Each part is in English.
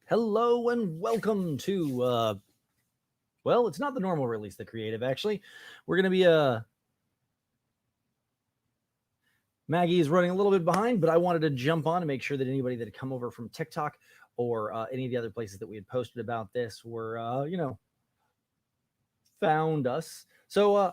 Hello and welcome to well, it's not the normal release, the creative actually. We're going to be Maggie is running a little bit behind, but I wanted to jump on and make sure that anybody that had come over from TikTok or any of the other places that we had posted about this were found us. So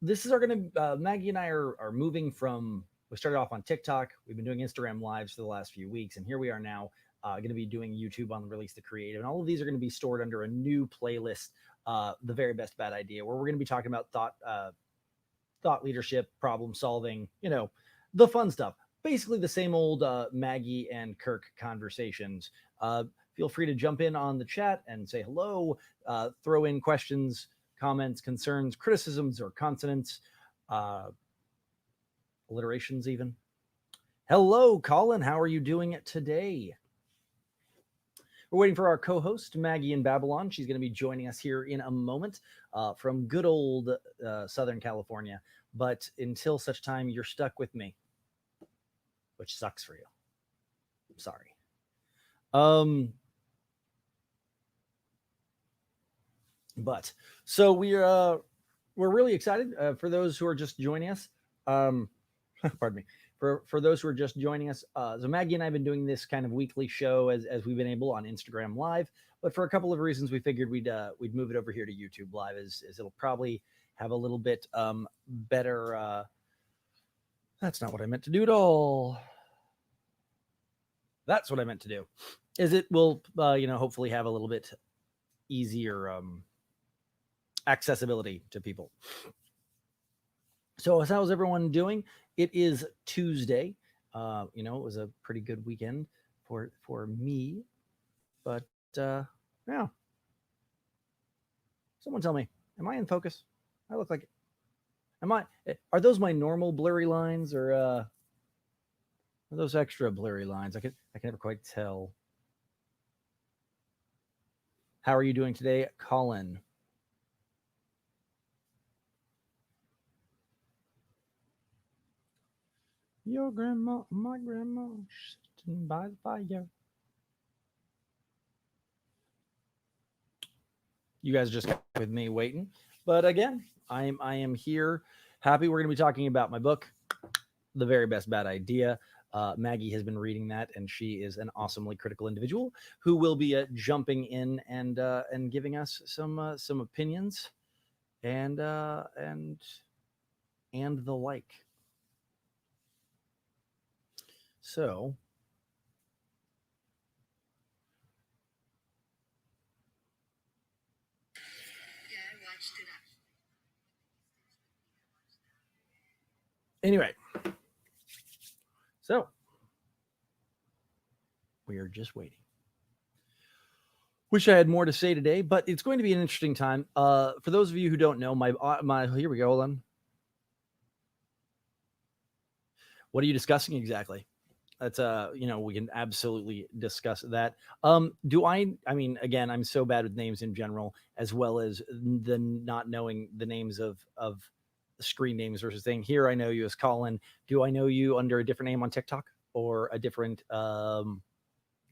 this is our going to Maggie and I are moving from we started off on TikTok. We've been doing Instagram lives for the last few weeks, and here we are now going to be doing YouTube on the Release the Creative, and all of these are going to be stored under a new playlist, the very best bad idea, where we're going to be talking about thought leadership, problem solving, the fun stuff. Basically, the same old Maggie and Kirk conversations. Feel free to jump in on the chat and say hello, throw in questions, comments, concerns, criticisms, or consonants, alliterations, even. Hello, Colin. How are you doing today? We're waiting for our co-host, Maggie in Babylon. She's going to be joining us here in a moment from good old Southern California. But until such time, you're stuck with me, which sucks for you. I'm sorry. But so we're really excited for those who are just joining us. Pardon me. For those who are just joining us, so Maggie and I have been doing this kind of weekly show as we've been able on Instagram Live, but for a couple of reasons, we figured we'd move it over here to YouTube Live, as it'll probably have a little bit better. That's not what I meant to do at all. That's what I meant to do. Is it will hopefully have a little bit easier accessibility to people. So how's everyone doing? It is Tuesday. It was a pretty good weekend for me, but yeah. Someone tell me, am I in focus? I look like it. Am I? Are those my normal blurry lines, or are those extra blurry lines? I can never quite tell. How are you doing today, Colin? Your grandma, my grandma, sitting by the fire. You guys just got with me waiting, but again, I am here. Happy. We're going to be talking about my book, The Very Best Bad Idea. Maggie has been reading that, and she is an awesomely critical individual who will be jumping in and giving us some opinions and the like. So anyway, so we are just waiting. Wish I had more to say today, but it's going to be an interesting time. For those of you who don't know, my here we go. Hold on. What are you discussing exactly? That's we can absolutely discuss that. Do I mean, again, I'm so bad with names in general, as well as the not knowing the names of screen names versus thing. Here I know you as Colin. Do I know you under a different name on TikTok or a different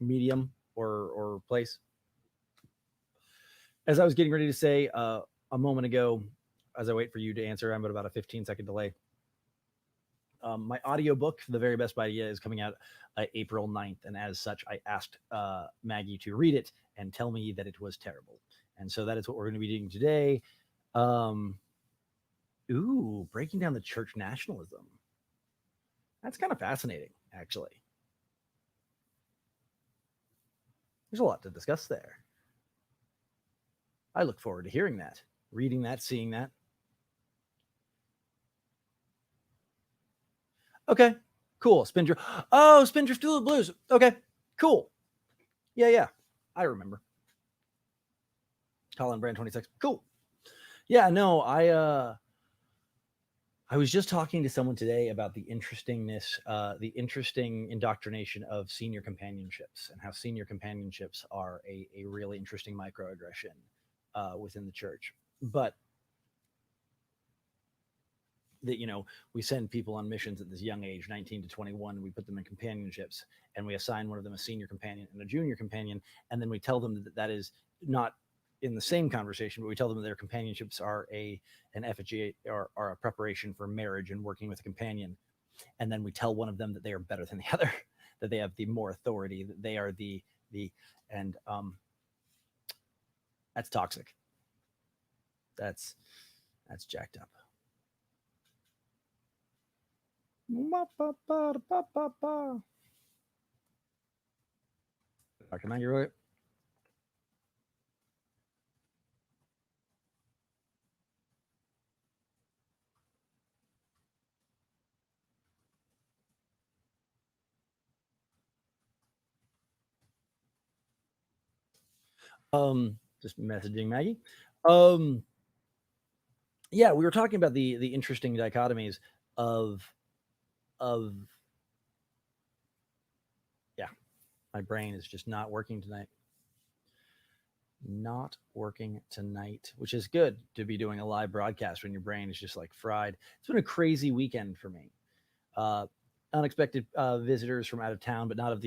medium or place? As I was getting ready to say a moment ago, as I wait for you to answer, I'm at about a 15-second delay. My audiobook, The Very Best Idea, is coming out April 9th. And as such, I asked Maggie to read it and tell me that it was terrible. And so that is what we're going to be doing today. Breaking down the church nationalism. That's kind of fascinating, actually. There's a lot to discuss there. I look forward to hearing that, reading that, seeing that. Okay, cool. Spindrift. Oh, Spindrift Duel Blues. Okay, cool. Yeah. I remember. Colin Brand 26. Cool. Yeah, no, I was just talking to someone today about the interesting indoctrination of senior companionships, and how senior companionships are a really interesting microaggression within the church. But that, we send people on missions at this young age, 19 to 21, and we put them in companionships, and we assign one of them a senior companion and a junior companion, and then we tell them that is not in the same conversation, but we tell them that their companionships are an effigy or a preparation for marriage and working with a companion. And then we tell one of them that they are better than the other, that they have the more authority, that they are and that's toxic. That's jacked up. Dr. Maggie, right? Just messaging Maggie. Yeah, we were talking about the interesting dichotomies of yeah, my brain is just not working tonight. Not working tonight, which is good to be doing a live broadcast when your brain is just like fried. It's been a crazy weekend for me. Unexpected visitors from out of town, but not of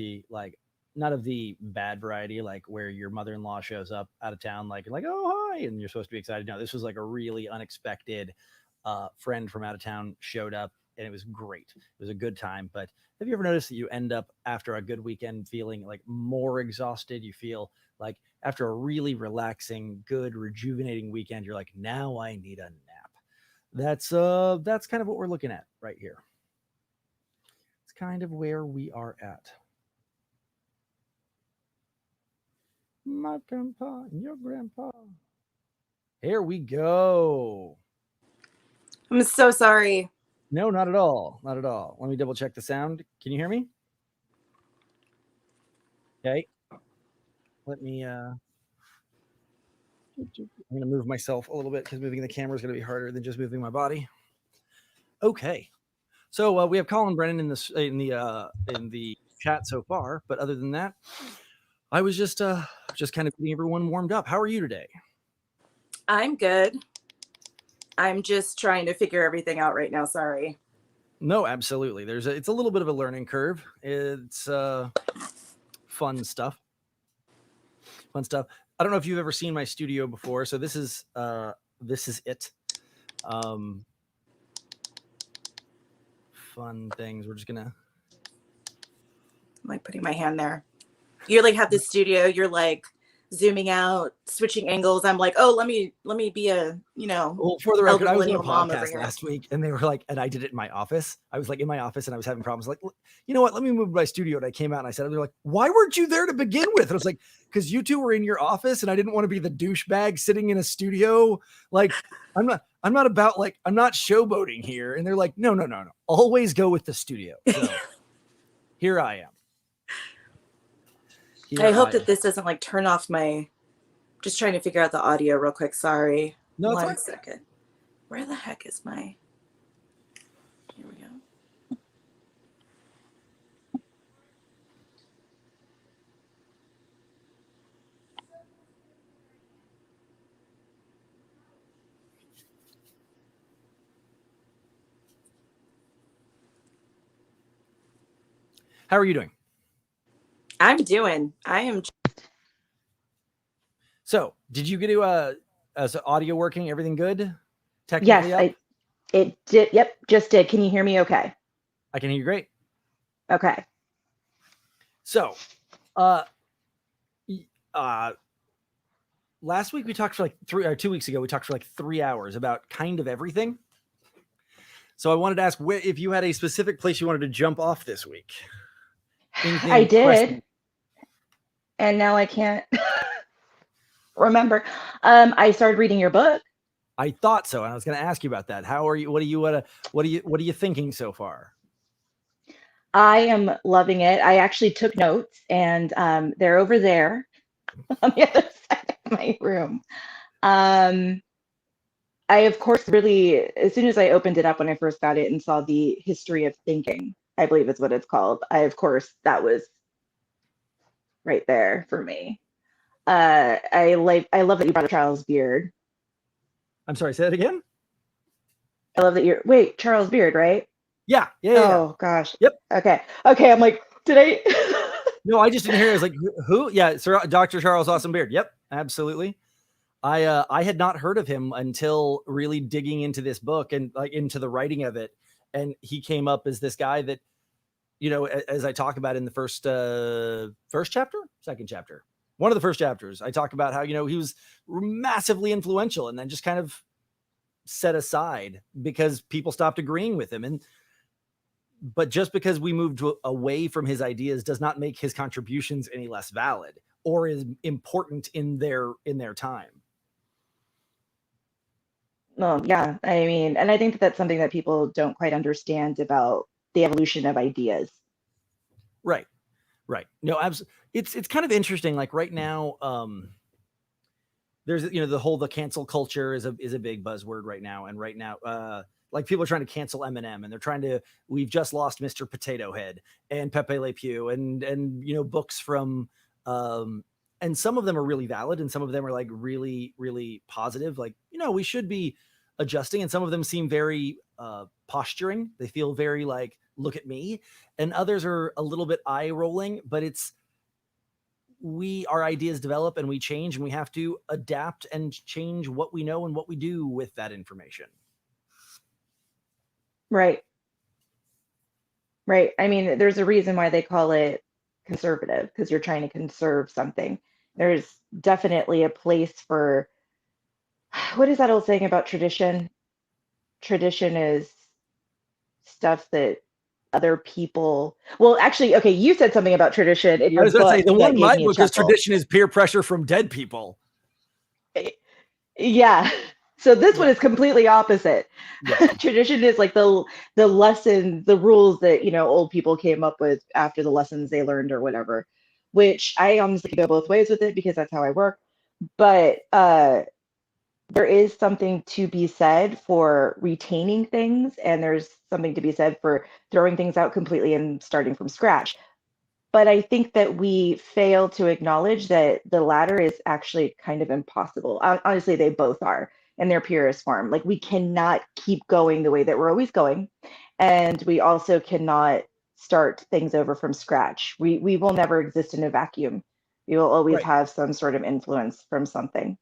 the bad variety, like where your mother-in-law shows up out of town, like oh hi, and you're supposed to be excited. No, this was like a really unexpected friend from out of town showed up, and it was great. It was a good time. But have you ever noticed that you end up after a good weekend feeling like more exhausted? You feel like after a really relaxing, good, rejuvenating weekend, you're like, now I need a nap. That's kind of what we're looking at right here. It's kind of where we are at. My grandpa and your grandpa. Here we go. I'm so sorry. No, not at all. Not at all. Let me double check the sound. Can you hear me? Okay. Let me I'm going to move myself a little bit because moving the camera is going to be harder than just moving my body. Okay. So we have Colin Brennan in the chat so far, but other than that, I was just kind of getting everyone warmed up. How are you today? I'm good. I'm just trying to figure everything out right now. Sorry. No, absolutely. It's a little bit of a learning curve. It's fun stuff. Fun stuff. I don't know if you've ever seen my studio before, so this is it. Fun things. We're just gonna. I'm like putting my hand there. You like have the studio. You're like zooming out, switching angles. I'm like, oh, let me be a Well, for the record, I was on a mom over podcast here. last week, and they were like, and I did it in my office. I was like in my office, and I was having problems. Like, you know what? Let me move my studio. And I came out and I said, they're like, why weren't you there to begin with? And I was like, because you two were in your office, and I didn't want to be the douchebag sitting in a studio. Like, I'm not about like I'm not showboating here. And they're like, no. Always go with the studio. So here I am. I hope that this doesn't like turn off my. Just trying to figure out the audio real quick. Sorry. No, it's One second. Where the heck is my? Here we go. How are you doing? I am. So, did you get to is audio working? Everything good? Technically yes, it did. Yep, just did. Can you hear me okay? I can hear you great. Okay. So, last week we talked for like 2 weeks ago, we talked for like 3 hours about kind of everything. So I wanted to ask if you had a specific place you wanted to jump off this week. Anything I did. Pressing? And now I can't remember. I started reading your book. I thought so, and I was going to ask you about that. How are you? What are you thinking so far? I am loving it. I actually took notes, and they're over there on the other side of my room. I, of course, really, as soon as I opened it up when I first got it and saw the history of thinking, I believe is what it's called. Of course, that was right there for me. I love that you brought up Charles Beard. I'm sorry, say that again? I love that you're, wait, Charles Beard, right? Yeah. Oh gosh. Yep. Okay. I'm like, did I? No, I just didn't hear it. I was like, who? Yeah, Sir Dr. Charles Austin Beard. Yep, absolutely. I had not heard of him until really digging into this book and like into the writing of it. And he came up as this guy that, as I talk about in the first chapter, second chapter, one of the first chapters, I talk about how, he was massively influential and then just kind of set aside because people stopped agreeing with him. But just because we moved away from his ideas does not make his contributions any less valid or is important in their time. Well, yeah. I mean, and I think that's something that people don't quite understand about the evolution of ideas. Right. No, it's kind of interesting. Like right now, there's the cancel culture is a big buzzword right now, and right now, like people are trying to cancel Eminem, and we've just lost Mr. Potato Head and Pepe Le Pew, and books from, and some of them are really valid, and some of them are like really really positive. Like we should be adjusting, and some of them seem very posturing. They feel very like look at me, and others are a little bit eye rolling. But our ideas develop and we change, and we have to adapt and change what we know and what we do with that information. Right. I mean, there's a reason why they call it conservative, because you're trying to conserve something. There's definitely a place for, what is that old saying about tradition? Tradition is stuff that other people, well, actually, okay, you said something about tradition in your I was going to book say the that one in gave my me a book is chuckle. tradition is peer pressure from dead people. Yeah. So this one is completely opposite. Yeah. Tradition is like the lessons, the rules that, old people came up with after the lessons they learned or whatever, which I honestly go both ways with it because that's how I work. But there is something to be said for retaining things, and there's something to be said for throwing things out completely and starting from scratch. But I think that we fail to acknowledge that the latter is actually kind of impossible. Honestly, they both are in their purest form. Like we cannot keep going the way that we're always going. And we also cannot start things over from scratch. We will never exist in a vacuum. We will always Right. have some sort of influence from something.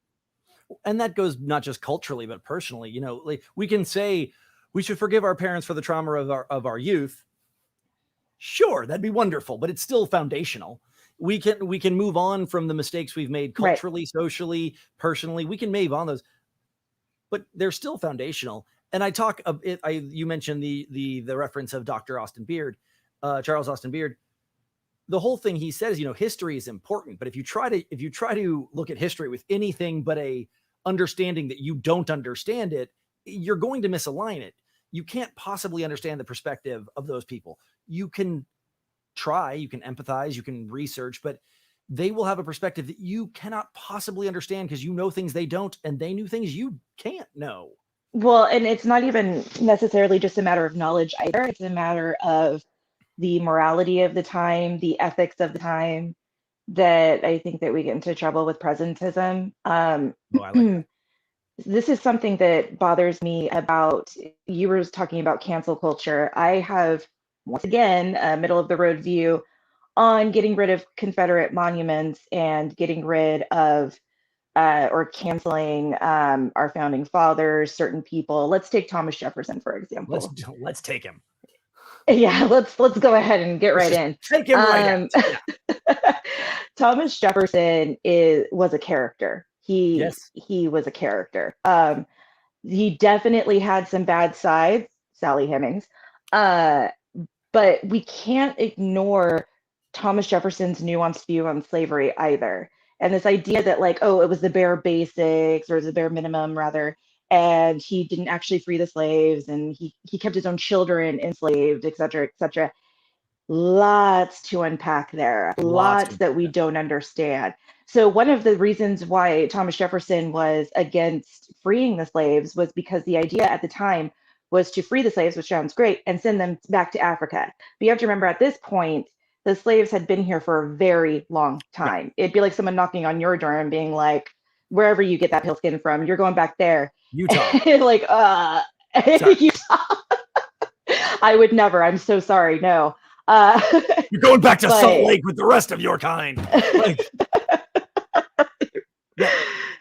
And that goes not just culturally, but personally. Like we can say we should forgive our parents for the trauma of our youth. Sure, that'd be wonderful, but it's still foundational. We can move on from the mistakes we've made culturally, socially, personally. We can move on those, but they're still foundational. And I talk, you mentioned the reference of Dr. Austin Beard, Charles Austin Beard. The whole thing he says, history is important, but if you try to look at history with anything but a understanding that you don't understand it, you're going to misalign it. You can't possibly understand the perspective of those people. You can try, you can empathize, you can research, but they will have a perspective that you cannot possibly understand because you know things they don't, and they knew things you can't know. Well, and it's not even necessarily just a matter of knowledge either. It's a matter of the morality of the time, the ethics of the time, that I think that we get into trouble with presentism. I like that. This is something that bothers me about, you were talking about cancel culture. I have, once again, a middle of the road view on getting rid of Confederate monuments and getting rid of or canceling our founding fathers, certain people. Let's take Thomas Jefferson, for example. Let's take him. Yeah, let's go ahead and get right in. Take him right out. Yeah. Thomas Jefferson was a character. He was a character. He definitely had some bad sides, Sally Hemings, but we can't ignore Thomas Jefferson's nuanced view on slavery either. And this idea that like, oh, it was the bare basics, or the bare minimum rather, and he didn't actually free the slaves, and he kept his own children enslaved, et cetera, et cetera. Lots to unpack there, lots that we don't understand. So one of the reasons why Thomas Jefferson was against freeing the slaves was because the idea at the time was to free the slaves, which sounds great, and send them back to Africa. But you have to remember, at this point, the slaves had been here for a very long time. Right. It'd be like someone knocking on your door and being like, wherever you get that pale skin from, you're going back there. Utah. Like, I would never. I'm so sorry. No. You're going back to Salt Lake with the rest of your kind. Like,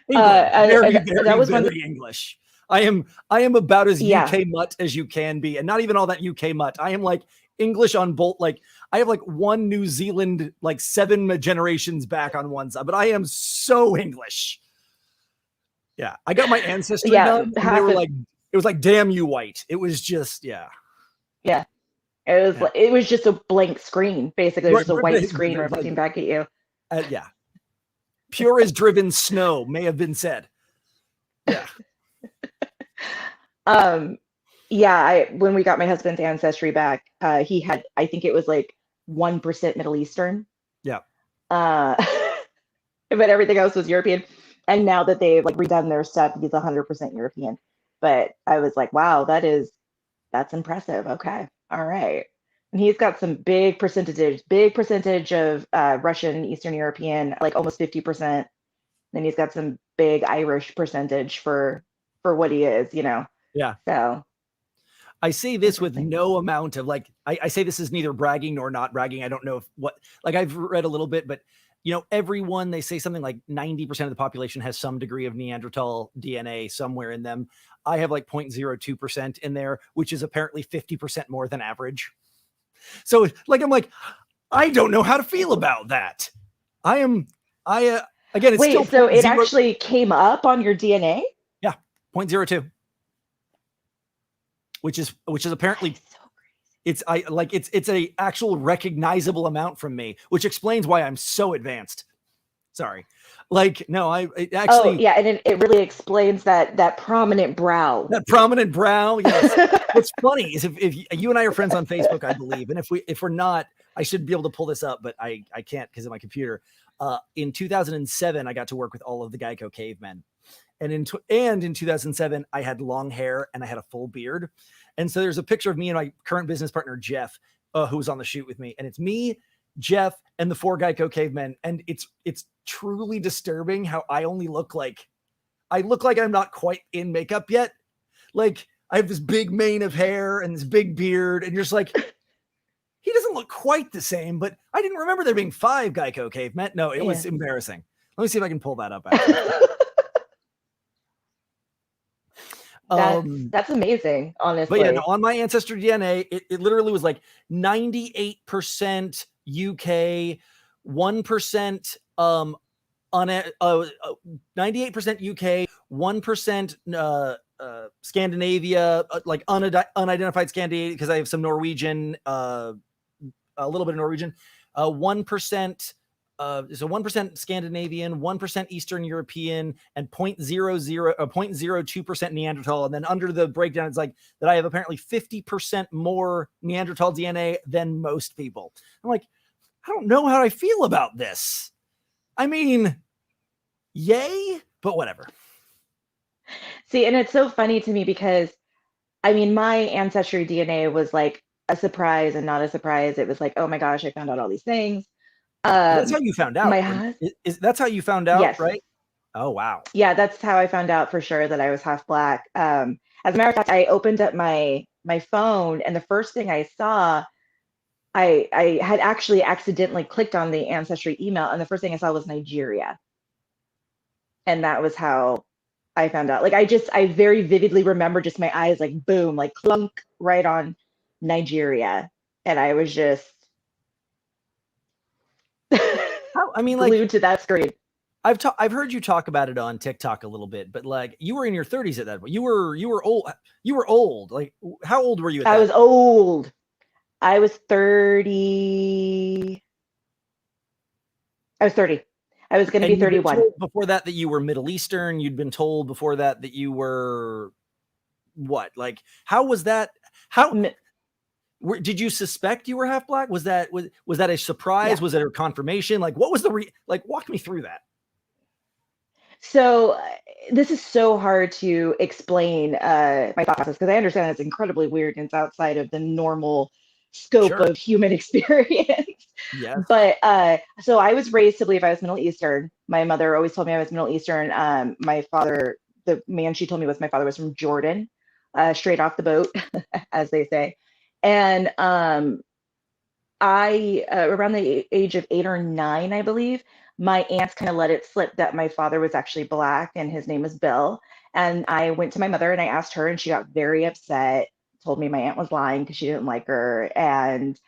yeah, very English. I am about as UK mutt as you can be, and not even all that UK mutt. I am like English on both. Like I have like one New Zealand, like 7 generations back on one side, but I am so English. Yeah, I got my ancestry done. And they were like, it was like, damn you white. It was just, yeah. It was just a blank screen, basically. It was just a white screen reflecting back at you. Yeah. Pure as driven snow, may have been said. Yeah. When we got my husband's ancestry back, he had, I think it was like 1% Middle Eastern. Yeah. But everything else was European. And now that they've like redone their stuff, he's 100% European. But I was like, wow, that's impressive. Okay. All right. And he's got some big percentage of Russian, Eastern European, like almost 50%. Then he's got some big Irish percentage for what he is, you know? Yeah. So I say this with no amount of like, I say this is neither bragging nor not bragging. I don't know like I've read a little bit, but you know, everyone, they say something like 90% of the population has some degree of Neanderthal DNA somewhere in them. I have like 0.02% in there, which is apparently 50% more than average. So like, I'm like, I don't know how to feel about that. Again, it's wait, still so it actually came up on your DNA? Yeah. 0.02. Which is apparently it's a actual recognizable amount from me, which explains why I'm so advanced. Sorry. Like, no, it actually. Oh, yeah. And it really explains that prominent brow. That prominent brow. Yes. What's funny is if you and I are friends on Facebook, I believe. And if we're not, I should be able to pull this up, but I can't because of my computer. In 2007, I got to work with all of the Geico cavemen. And in 2007, I had long hair and I had a full beard. And so there's a picture of me and my current business partner, Jeff, who was on the shoot with me. And it's me, Jeff, and the 4 Geico cavemen. And it's truly disturbing how I look like I'm not quite in makeup yet. Like I have this big mane of hair and this big beard. And you're just like, he doesn't look quite the same, but I didn't remember there being 5 Geico cavemen. No, it was embarrassing. Let me see if I can pull that up. That's amazing, honestly. But yeah, no, on my ancestry DNA, it literally was like 98% UK, 1% 98% UK, 1% Scandinavia, like unidentified Scandinavia, because I have some Norwegian, a little bit of Norwegian, 1%. So 1% Scandinavian, 1% Eastern European, and 0.02% Neanderthal. And then under the breakdown, it's like that I have apparently 50% more Neanderthal DNA than most people. I'm like, I don't know how I feel about this. I mean, yay, but whatever. See, and it's so funny to me because, I mean, my ancestry DNA was like a surprise and not a surprise. It was like, oh my gosh, I found out all these things. That's how you found out. That's how you found out, yes. Right? Oh, wow. Yeah, that's how I found out for sure that I was half Black. As a matter of fact, I opened up my phone, and the first thing I saw, I had actually accidentally clicked on the ancestry email, and the first thing I saw was Nigeria. And that was how I found out. Like, I very vividly remember just my eyes like boom, like clunk right on Nigeria. And I was just glued to that screen. I've heard you talk about it on TikTok a little bit, but like you were in your 30s at that point. You were old. Like, how old were you at that? I was old. I was 30. I was 30. I was going to be 31. Before that you were Middle Eastern. You'd been told before that you were what? Like, how was that? Did you suspect you were half Black? Was that a surprise? Yeah. Was it a confirmation? Like, what was walk me through that. So this is so hard to explain my thought process because I understand it's incredibly weird and it's outside of the normal scope of human experience. Yes. But so I was raised to believe I was Middle Eastern. My mother always told me I was Middle Eastern. My father, the man she told me was my father, was from Jordan. straight off the boat, as they say. And I, around the age of 8 or 9, I believe, my aunts kind of let it slip that my father was actually Black and his name was Bill. And I went to my mother and I asked her, and she got very upset, told me my aunt was lying because she didn't like her, and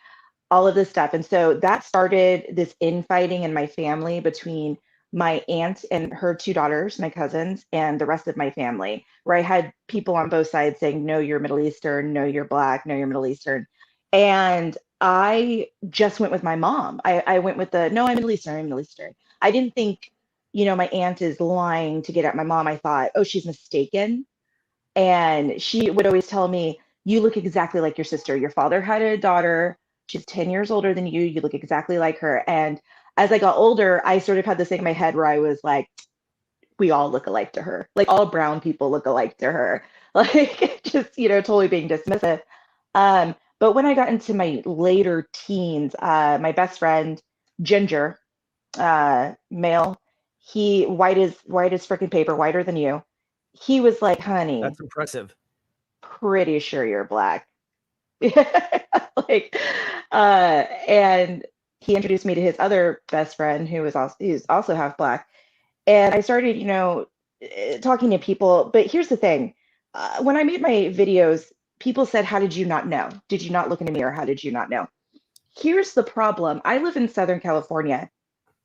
all of this stuff. And so that started this infighting in my family between my aunt and her two daughters, my cousins, and the rest of my family, where I had people on both sides saying, no, you're Middle Eastern, no, you're Black, no, you're Middle Eastern. And I just went with my mom. I went with the, no, I'm Middle Eastern, I'm Middle Eastern. I didn't think, my aunt is lying to get at my mom. I thought, oh, she's mistaken. And she would always tell me, you look exactly like your sister. Your father had a daughter. She's 10 years older than you. You look exactly like her. And as I got older, I sort of had this thing in my head where I was like, we all look alike to her. Like all brown people look alike to her. Like just, totally being dismissive. But when I got into my later teens, my best friend, Ginger, male, he white as freaking paper, whiter than you. He was like, honey, That's impressive. pretty sure you're Black. Like, and he introduced me to his other best friend who's also half Black. And I started, talking to people. But here's the thing. When I made my videos, people said, how did you not know? Did you not look in the mirror? How did you not know? Here's the problem. I live in Southern California.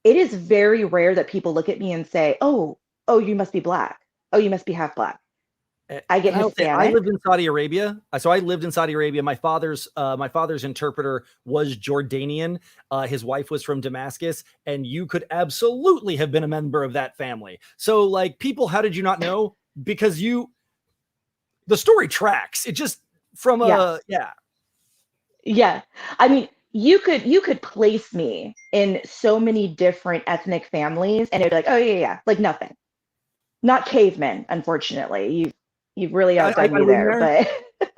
It is very rare that people look at me and say, oh, you must be Black. Oh, you must be half Black. I get Hispanic. I lived in Saudi Arabia. So I lived in Saudi Arabia. My father's interpreter was Jordanian. His wife was from Damascus, and you could absolutely have been a member of that family. So like people, how did you not know? Because the story tracks. It just from Yeah. I mean, you could place me in so many different ethnic families and it'd be like, oh yeah, like nothing. Not cavemen, unfortunately. You've really outdone me there,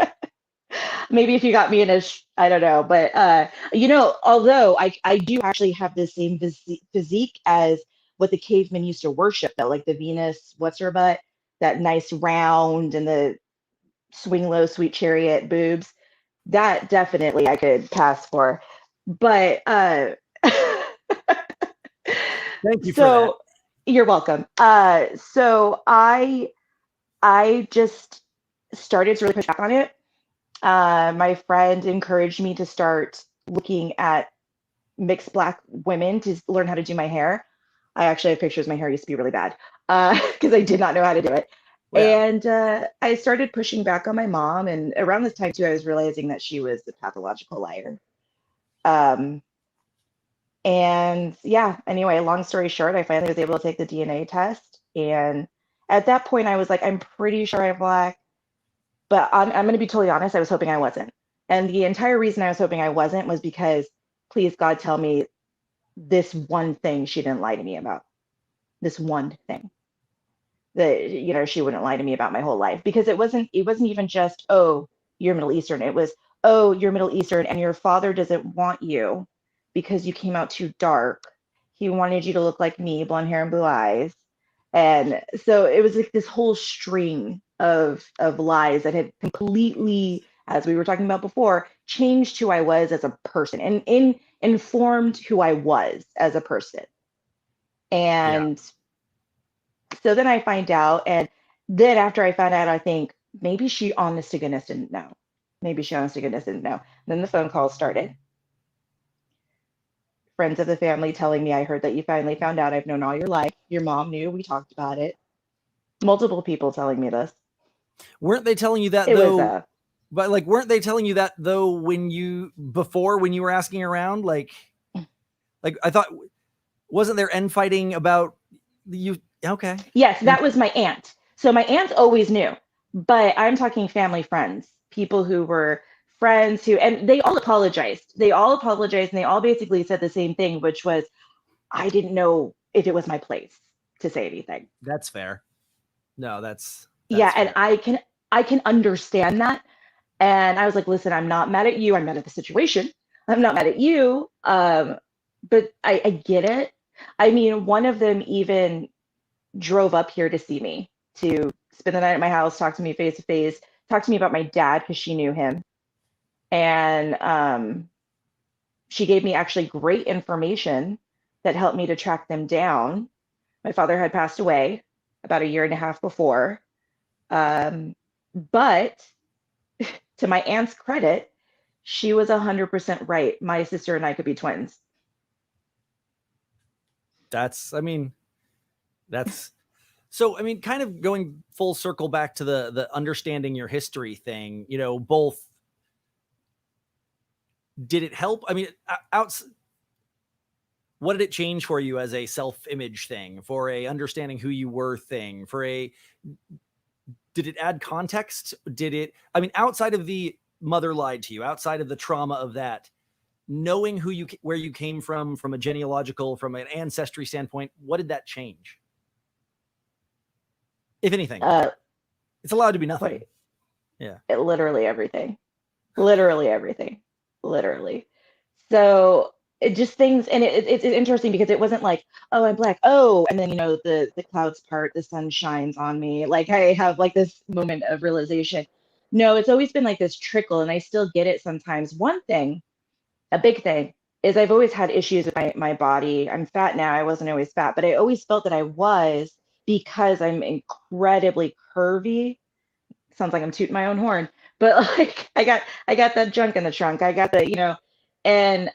but maybe if you got me in I don't know, but although I do actually have the same physique as what the cavemen used to worship, though, like the Venus, what's her butt, that nice round and the swing low, sweet chariot boobs. That definitely I could pass for, but thank you for that. You're welcome. So I just started to really push back on it. My friend encouraged me to start looking at mixed Black women to learn how to do my hair. I actually have pictures. My hair used to be really bad because I did not know how to do it. Yeah. And I started pushing back on my mom. And around this time, too, I was realizing that she was a pathological liar. And yeah, anyway, long story short, I finally was able to take the DNA test. And at that point, I was like, I'm pretty sure I'm Black. But I'm going to be totally honest, I was hoping I wasn't. And the entire reason I was hoping I wasn't was because, please, God, tell me this one thing she didn't lie to me about. This one thing that, she wouldn't lie to me about my whole life. Because it wasn't even just, oh, you're Middle Eastern. It was, oh, you're Middle Eastern and your father doesn't want you because you came out too dark. He wanted you to look like me, blonde hair and blue eyes. And so it was like this whole string of lies that had completely, as we were talking about before, changed who I was as a person and informed who I was as a person. And so then I find out, and then after I found out, I think maybe she honest to goodness didn't know. Maybe she honest to goodness didn't know. Then the phone calls started. Friends of the family telling me, I heard that you finally found out. I've known all your life. Your mom knew. We talked about it. Multiple people telling me this. Weren't they telling you that though? But like, weren't they telling you that though when you were asking around? Like I thought, wasn't there infighting about you? Okay. Yes, that was my aunt. So my aunt always knew, but I'm talking family friends, people who were friends and they all apologized. They all apologized and they all basically said the same thing, which was, I didn't know if it was my place to say anything. That's fair. No, that's yeah. Fair. And I can understand that. And I was like, listen, I'm not mad at you. I'm mad at the situation. I'm not mad at you. But I get it. I mean, one of them even drove up here to see me, to spend the night at my house, talk to me face to face, talked to me about my dad because she knew him. And she gave me actually great information that helped me to track them down. My father had passed away about a year and a half before. But to my aunt's credit, she was 100% right. My sister and I could be twins. So, I mean, kind of going full circle back to the understanding your history thing, you know, both, did it help? I mean, what did it change for you as a self-image thing, for a understanding who you were thing, did it add context? I mean, outside of the mother lied to you, outside of the trauma of that, knowing where you came from a genealogical, from an ancestry standpoint, what did that change? If anything, it's allowed to be nothing. Wait, yeah. Literally everything. So it just things, and it's interesting because it wasn't like, oh, I'm black. Oh, and then, you know, the clouds part, the sun shines on me. Like I have like this moment of realization. No, it's always been like this trickle, and I still get it sometimes. One thing, a big thing, is I've always had issues with my body. I'm fat now. I wasn't always fat, but I always felt that I was, because I'm incredibly curvy. Sounds like I'm tooting my own horn, but like I got that junk in the trunk. I got the, you know, and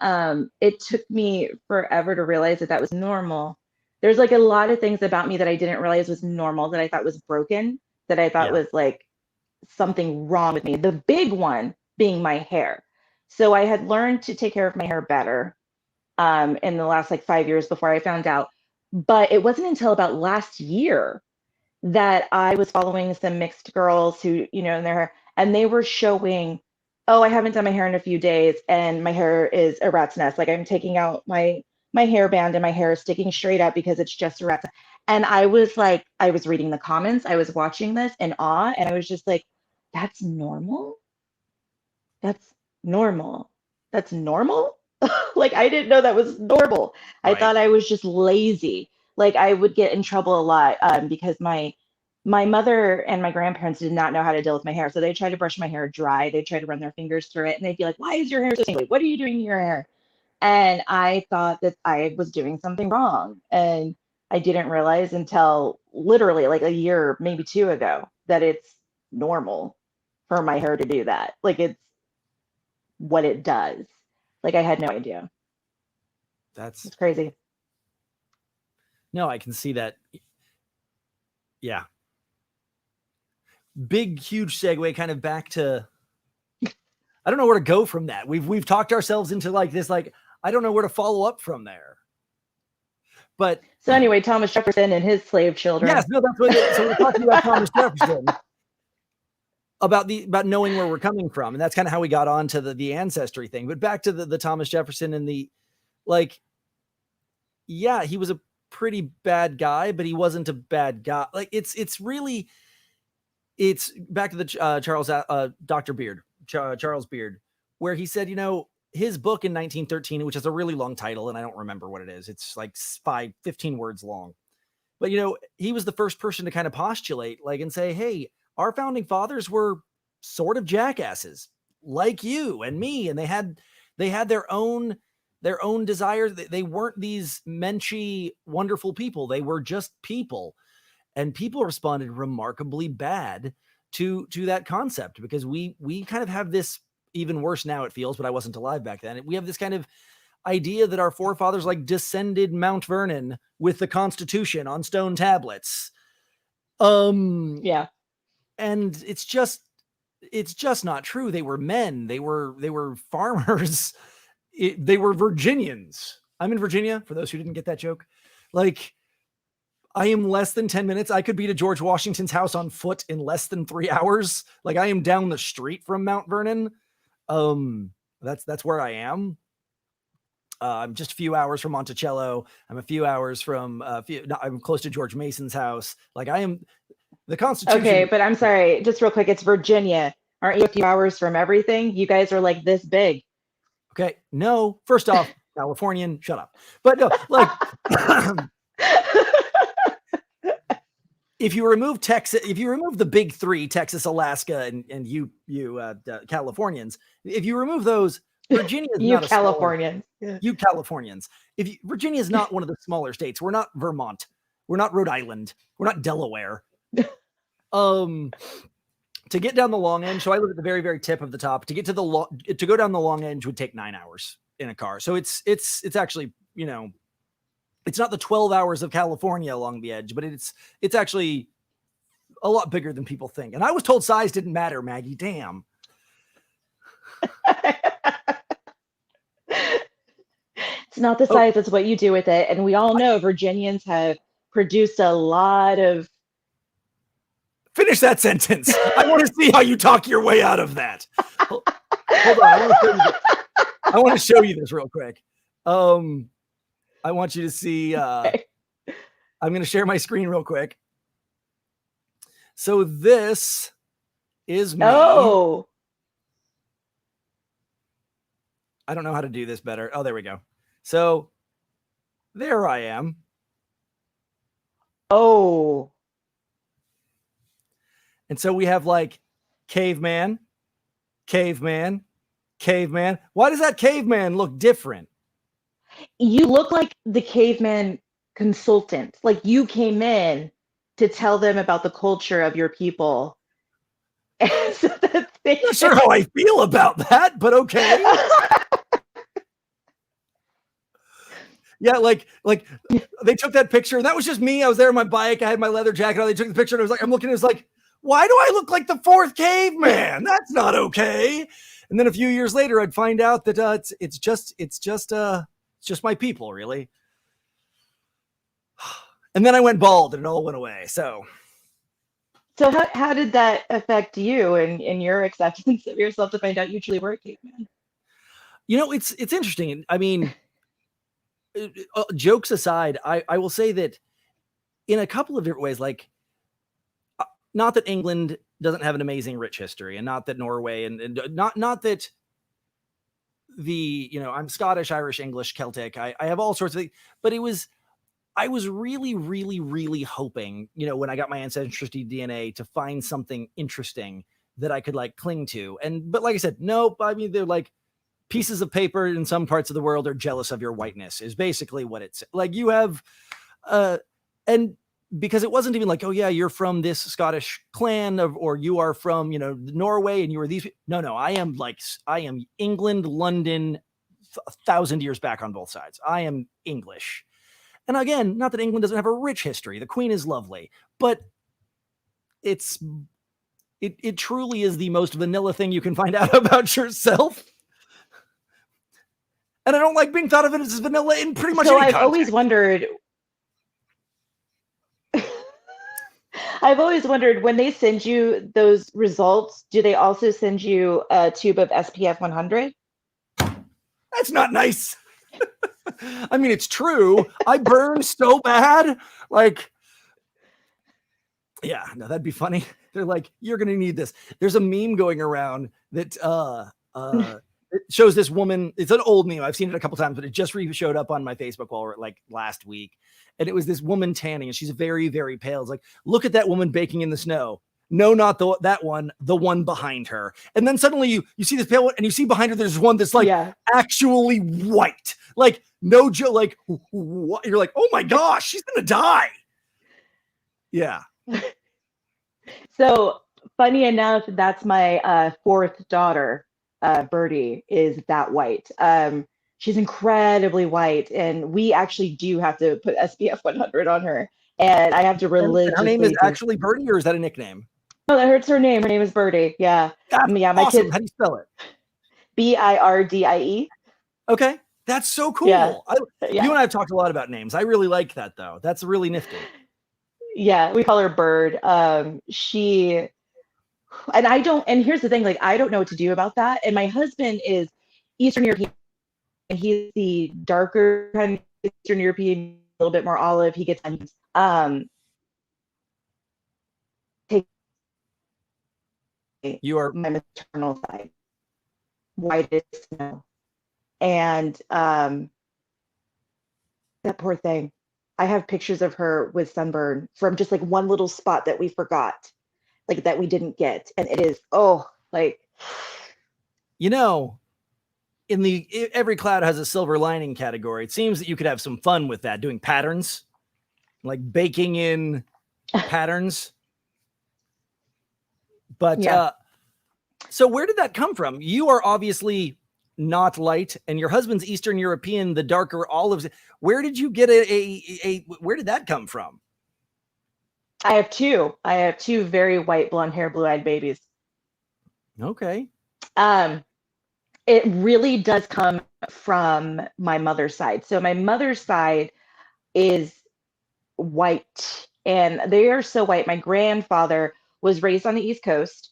it took me forever to realize that was normal. There's like a lot of things about me that I didn't realize was normal, that I thought was broken, that I thought was like something wrong with me. The big one being my hair. So I had learned to take care of my hair better in the last like 5 years before I found out. But it wasn't until about last year that I was following some mixed girls who, you know, in their hair, and they were showing, oh, I haven't done my hair in a few days, and my hair is a rat's nest. Like I'm taking out my hairband, and my hair is sticking straight up because it's just a rat's nest. And I was like, I was reading the comments, I was watching this in awe, and I was just like, that's normal? That's normal. That's normal? Like I didn't know that was normal. I thought I was just lazy. Like I would get in trouble a lot because my mother and my grandparents did not know how to deal with my hair. So they tried to brush my hair dry. They tried to run their fingers through it, and they'd be like, why is your hair so tangly? What are you doing to your hair? And I thought that I was doing something wrong. And I didn't realize until literally like a year, maybe two ago, that it's normal for my hair to do that. Like it's what it does. Like I had no idea. It's crazy. No, I can see that. Yeah. Big, huge segue kind of back to, I don't know where to go from that. We've talked ourselves into like this, like, I don't know where to follow up from there. But so anyway, Thomas Jefferson and his slave children. Yes, no, that's what so we're talking about Thomas Jefferson. About knowing where we're coming from. And that's kind of how we got on to the ancestry thing. But back to the Thomas Jefferson and the, like, yeah, he was a pretty bad guy, but he wasn't a bad guy. Like it's back to the Dr. Beard, Charles Beard, where he said, you know, his book in 1913, which is a really long title, and I don't remember what it is. It's like 15 words long. But, you know, he was the first person to kind of postulate, like, and say, hey, our founding fathers were sort of jackasses like you and me. And they had their own desires. They weren't these menschy, wonderful people. They were just people. And people responded remarkably bad to that concept, because we kind of have this, even worse now it feels, but I wasn't alive back then. We have this kind of idea that our forefathers like descended Mount Vernon with the Constitution on stone tablets. Yeah. And it's just not true. They were men. They were farmers. They were Virginians. I'm in Virginia, for those who didn't get that joke. Like, I am less than 10 minutes. I could be to George Washington's house on foot in less than 3 hours. Like, I am down the street from Mount Vernon. That's where I am. I'm just a few hours from Monticello. I'm a few hours from, I'm close to George Mason's house. Like, I am the Constitution. Okay, but I'm sorry, just real quick. It's Virginia. Aren't you a few hours from everything? You guys are like this big. Okay. No, first off, Californian, shut up. But no, like, if you remove Texas, if you remove the big three, Texas, Alaska, and you Californians, if you remove those, Virginia is you not a smaller, Californians. Yeah. you Californians. Virginia is not one of the smaller states. We're not Vermont. We're not Rhode Island. We're not Delaware. To get down the long end, so I live at the very, very tip of the top. To get to to go down the long edge would take 9 hours in a car. So it's actually, you know, it's not the 12 hours of California along the edge, but it's actually a lot bigger than people think. And I was told size didn't matter, Maggie. Damn. It's not the size, it's what you do with it. And we all know Virginians have produced a lot of. Finish that sentence. I want to see how you talk your way out of that. Hold on. I want to show you this real quick. I want you to see. Okay. I'm going to share my screen real quick. So this is me. Oh. I don't know how to do this better. Oh, there we go. So there I am. Oh. And so we have like caveman, caveman, caveman. Why does that caveman look different? You look like the caveman consultant. Like you came in to tell them about the culture of your people. So that I'm not sure how I feel about that, but okay. Yeah, like they took that picture, and that was just me. I was there on my bike. I had my leather jacket on. They took the picture, and I was like, I'm looking, it was like, why do I look like the fourth caveman? That's not okay. And then a few years later, I'd find out that it's just my people, really. And then I went bald, and it all went away. So how did that affect you and your acceptance of yourself to find out you truly were a caveman? You know, it's interesting. I mean, jokes aside, I will say that in a couple of different ways, like, not that England doesn't have an amazing rich history, and not that Norway and not that I'm Scottish, Irish, English, Celtic. I have all sorts of things, but I was really, really, really hoping, when I got my ancestry DNA, to find something interesting that I could like cling to. But like I said, nope. I mean, they're like pieces of paper in some parts of the world are jealous of your whiteness is basically what it's like. You have, and because it wasn't even like, oh yeah, you're from this Scottish clan or you are from, Norway and you were these. No, I am England, London, 1,000 years back on both sides. I am English. And again, not that England doesn't have a rich history. The Queen is lovely, but it truly is the most vanilla thing you can find out about yourself. And I don't like being thought of it as vanilla in pretty much any I've context. I've always wondered when they send you those results, do they also send you a tube of SPF 100? That's not nice. I mean, it's true. I burn so bad. Like, yeah, no, that'd be funny. They're like, you're going to need this. There's a meme going around that it shows this woman. It's an old meme. I've seen it a couple times, but it just showed up on my Facebook wall like last week. And it was this woman tanning, and she's very, very pale. It's like, look at that woman baking in the snow. No, not that one, the one behind her. And then suddenly you see this pale one, and you see behind her, there's one that's like actually white. Like, no joke. Like, what? You're like, oh my gosh, she's going to die. Yeah. So funny enough, that's my fourth daughter. Birdie is that white. She's incredibly white, and we actually do have to put SPF 100 on her. And I have to religiously. Her name is actually Birdie, or is that a nickname? No, that's her name. Her name is Birdie. Yeah. That's my awesome. kids. How do you spell it? Birdie. Okay, that's so cool. Yeah. You and I have talked a lot about names. I really like that, though. That's really nifty. Yeah, we call her Bird. And here's the thing, like, I don't know what to do about that. And my husband is Eastern European, and he's the darker kind of Eastern European, a little bit more olive. He gets you are my maternal side, white as snow. And that poor thing. I have pictures of her with sunburn from just like one little spot that we forgot, like that we didn't get. And it is, oh, like, you know, in the every cloud has a silver lining category. It seems that you could have some fun with that, doing patterns, like baking in patterns. But yeah. So where did that come from? You are obviously not light, and your husband's Eastern European, the darker olives. Where did you get where did that come from? I have two. I have two very white, blonde hair, blue-eyed babies. Okay. It really does come from my mother's side. So my mother's side is white, and they are so white. My grandfather was raised on the East Coast.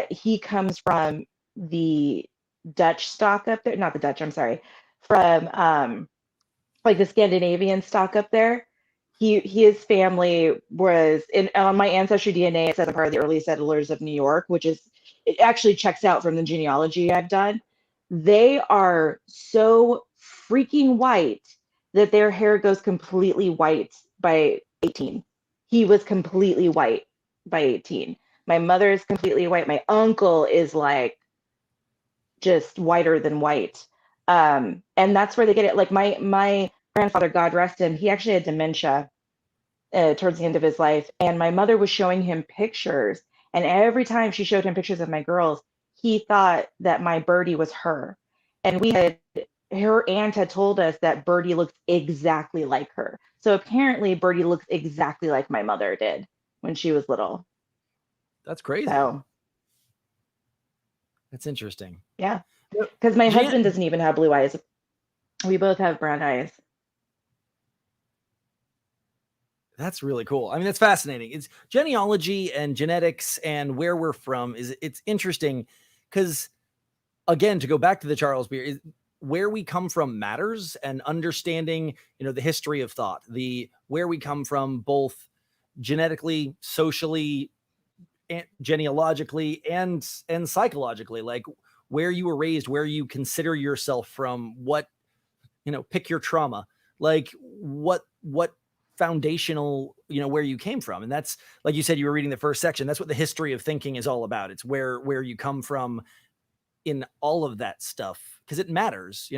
He comes from the Dutch stock up there, not the Dutch, I'm sorry, from like the Scandinavian stock up there. His family was in on my ancestry DNA. It says I'm part of the early settlers of New York, which is it actually checks out from the genealogy I've done. They are so freaking white that their hair goes completely white by 18. He was completely white by 18. My mother is completely white. My uncle is like just whiter than white. And that's where they get it. Like my grandfather, God rest him, he actually had dementia towards the end of his life. And my mother was showing him pictures. And every time she showed him pictures of my girls, he thought that my Birdie was her. And her aunt had told us that Birdie looked exactly like her. So apparently Birdie looks exactly like my mother did when she was little. That's crazy. So that's interesting. Yeah. Because my husband doesn't even have blue eyes. We both have brown eyes. That's really cool. I mean, that's fascinating. It's genealogy and genetics and where we're from it's interesting because, again, to go back to the Charles Beer, where we come from matters, and understanding, the history of thought, where we come from, both genetically, socially, and genealogically, and psychologically, like where you were raised, where you consider yourself from, what, pick your trauma, like what foundational, where you came from. And that's, like you said, you were reading the first section. That's what the history of thinking is all about. It's where you come from in all of that stuff, because it matters.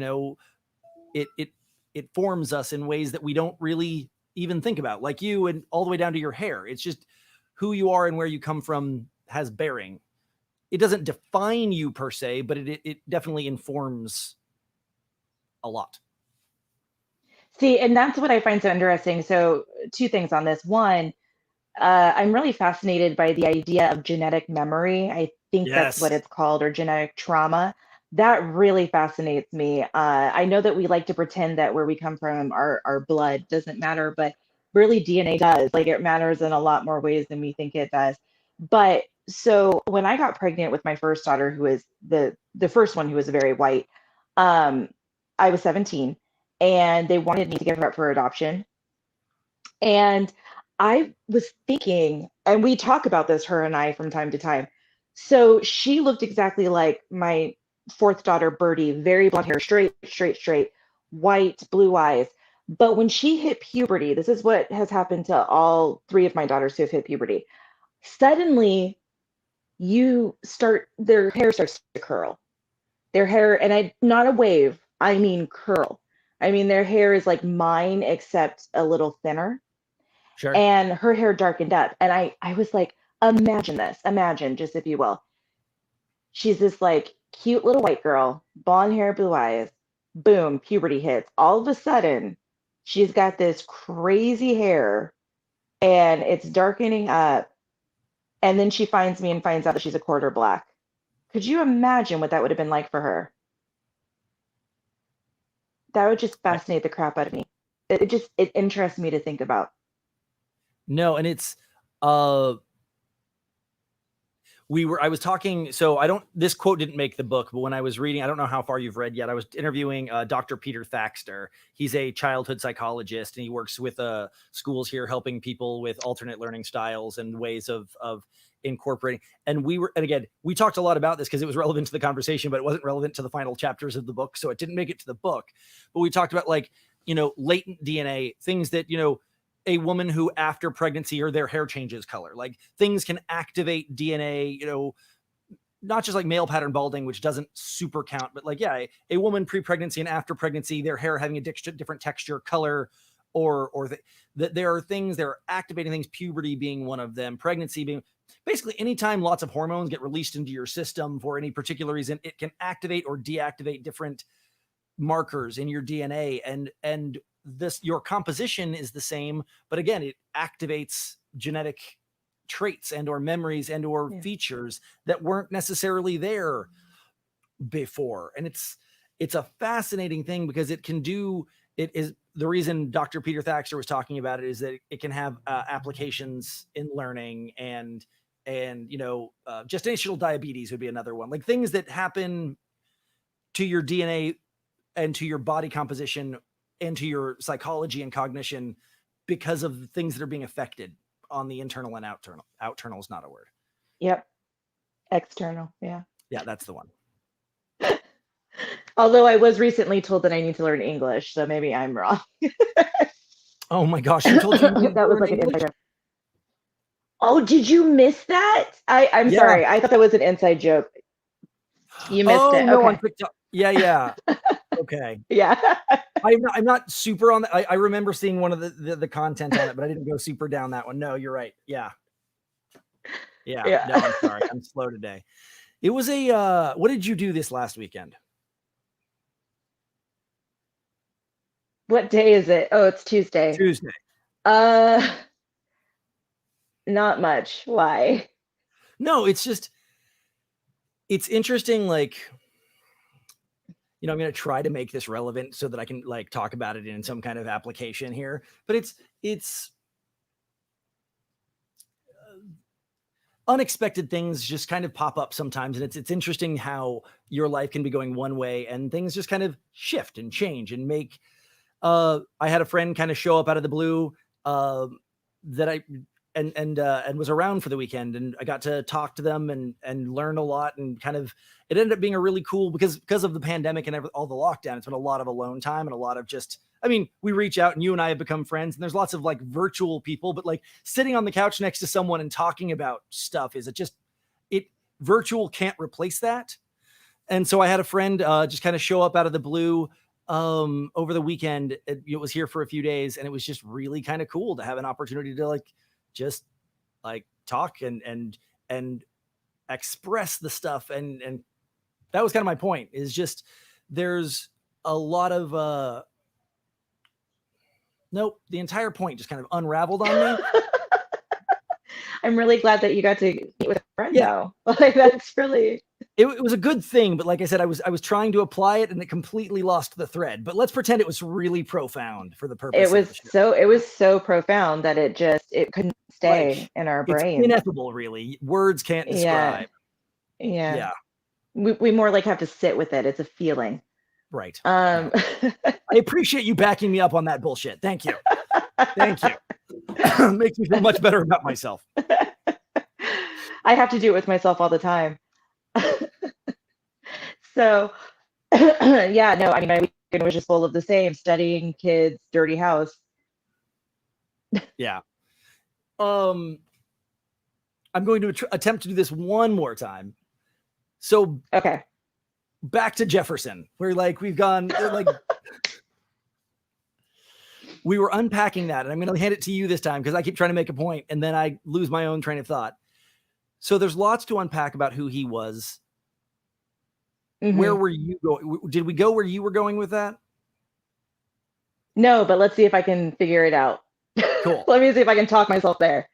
It forms us in ways that we don't really even think about, like you, and all the way down to your hair. It's just who you are and where you come from has bearing. It doesn't define you per se, but it definitely informs a lot. See, and that's what I find so interesting. So, two things on this. One, I'm really fascinated by the idea of genetic memory. I think that's what it's called, or genetic trauma. That really fascinates me. I know that we like to pretend that where we come from, our blood doesn't matter, but really DNA does. Like, it matters in a lot more ways than we think it does. But so when I got pregnant with my first daughter, who was the first one who was very white, I was 17. And they wanted me to give her up for adoption. And I was thinking, and we talk about this, her and I, from time to time. So she looked exactly like my fourth daughter, Birdie, very blonde hair, straight, white, blue eyes. But when she hit puberty, this is what has happened to all three of my daughters who have hit puberty. Suddenly, their hair starts to curl. Their hair, and not a wave, I mean curl. I mean, their hair is like mine, except a little thinner. Sure. And her hair darkened up. And I was like, imagine, just if you will. She's this like cute little white girl, blonde hair, blue eyes. Boom, puberty hits. All of a sudden, she's got this crazy hair and it's darkening up. And then she finds me and finds out that she's a quarter black. Could you imagine what that would have been like for her? That would just fascinate the crap out of me. It interests me to think about. No, and it's I was talking, so this quote didn't make the book, but when I was reading, I don't know how far you've read yet. I was interviewing Dr. Peter Thaxter. He's a childhood psychologist, and he works with schools here, helping people with alternate learning styles and ways of incorporating. And again, we talked a lot about this because it was relevant to the conversation, but it wasn't relevant to the final chapters of the book. So it didn't make it to the book, but we talked about, like, latent DNA, things that, a woman who after pregnancy or their hair changes color, like things can activate DNA, not just like male pattern balding, which doesn't super count, but like, yeah, a woman pre-pregnancy and after pregnancy, their hair having a different texture, color, or there are things, there are activating things, puberty being one of them, pregnancy being, basically anytime lots of hormones get released into your system for any particular reason, it can activate or deactivate different markers in your DNA, and your composition is the same, but again, it activates genetic traits and or memories and or features that weren't necessarily there before. And it's a fascinating thing because it is the reason Dr. Peter Thaxter was talking about it, is that it can have applications in learning and gestational diabetes would be another one, like things that happen to your DNA and to your body composition and to your psychology and cognition because of the things that are being affected on the internal and outernal. Outernal is not a word. Yep. External. Yeah. Yeah, that's the one. Although I was recently told that I need to learn English, so maybe I'm wrong. Oh my gosh, you told you that was like an inside joke. Oh, did you miss that? I'm sorry. I thought that was an inside joke. You missed it. No, okay. Yeah. Okay. Yeah. I'm not super on that. I remember seeing one of the content on it, but I didn't go super down that one. No, you're right. Yeah. No, I'm sorry. I'm slow today. It was what did you do this last weekend? What day is it? Oh, it's Tuesday. Tuesday. Not much. Why? No, it's interesting. Like, I'm going to try to make this relevant so that I can like talk about it in some kind of application here, but it's unexpected things just kind of pop up sometimes. And it's interesting how your life can be going one way and things just kind of shift and change and make, I had a friend kind of show up out of the blue, that I was around for the weekend, and I got to talk to them and learn a lot, and kind of it ended up being a really cool, because of the pandemic and all the lockdown, it's been a lot of alone time and a lot of just, we reach out and you and I have become friends, and there's lots of like virtual people, but like sitting on the couch next to someone and talking about stuff virtual can't replace that. And so I had a friend just kind of show up out of the blue over the weekend. It was here for a few days, and it was just really kind of cool to have an opportunity to like just like talk and express the stuff, and that was kind of my point, is just there's a lot of nope, the entire point just kind of unraveled on me. I'm really glad that you got to meet with a friend though. Like that's really it was a good thing, but like I said, I was trying to apply it and it completely lost the thread. But let's pretend it was really profound for the purpose. It was so profound that it couldn't stay in our brain. It's ineffable, really. Words can't describe. Yeah. We more like have to sit with it. It's a feeling. Right. I appreciate you backing me up on that bullshit. Thank you. Thank you. Makes me feel much better about myself. I have to do it with myself all the time. So, my weekend was just full of the same: studying, kids, dirty house. Yeah. I'm going to attempt to do this one more time. So, okay. Back to Jefferson, where like we've gone like we were unpacking that, and I'm going to hand it to you this time because I keep trying to make a point and then I lose my own train of thought. So there's lots to unpack about who he was. Mm-hmm. Where were you going? Did we go where you were going with that? No, but let's see if I can figure it out. Cool. Let me see if I can talk myself there.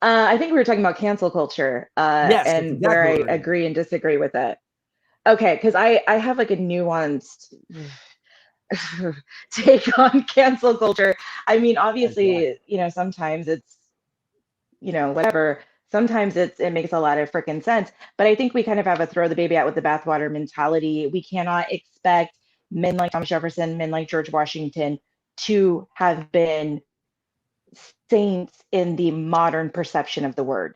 I think we were talking about cancel culture, yes, and exactly where I agree and disagree with it. Okay, because I have like a nuanced take on cancel culture. Obviously, sometimes it's, whatever. Sometimes it makes a lot of freaking sense. But I think we kind of have a throw the baby out with the bathwater mentality. We cannot expect men like Thomas Jefferson, men like George Washington to have been saints in the modern perception of the word.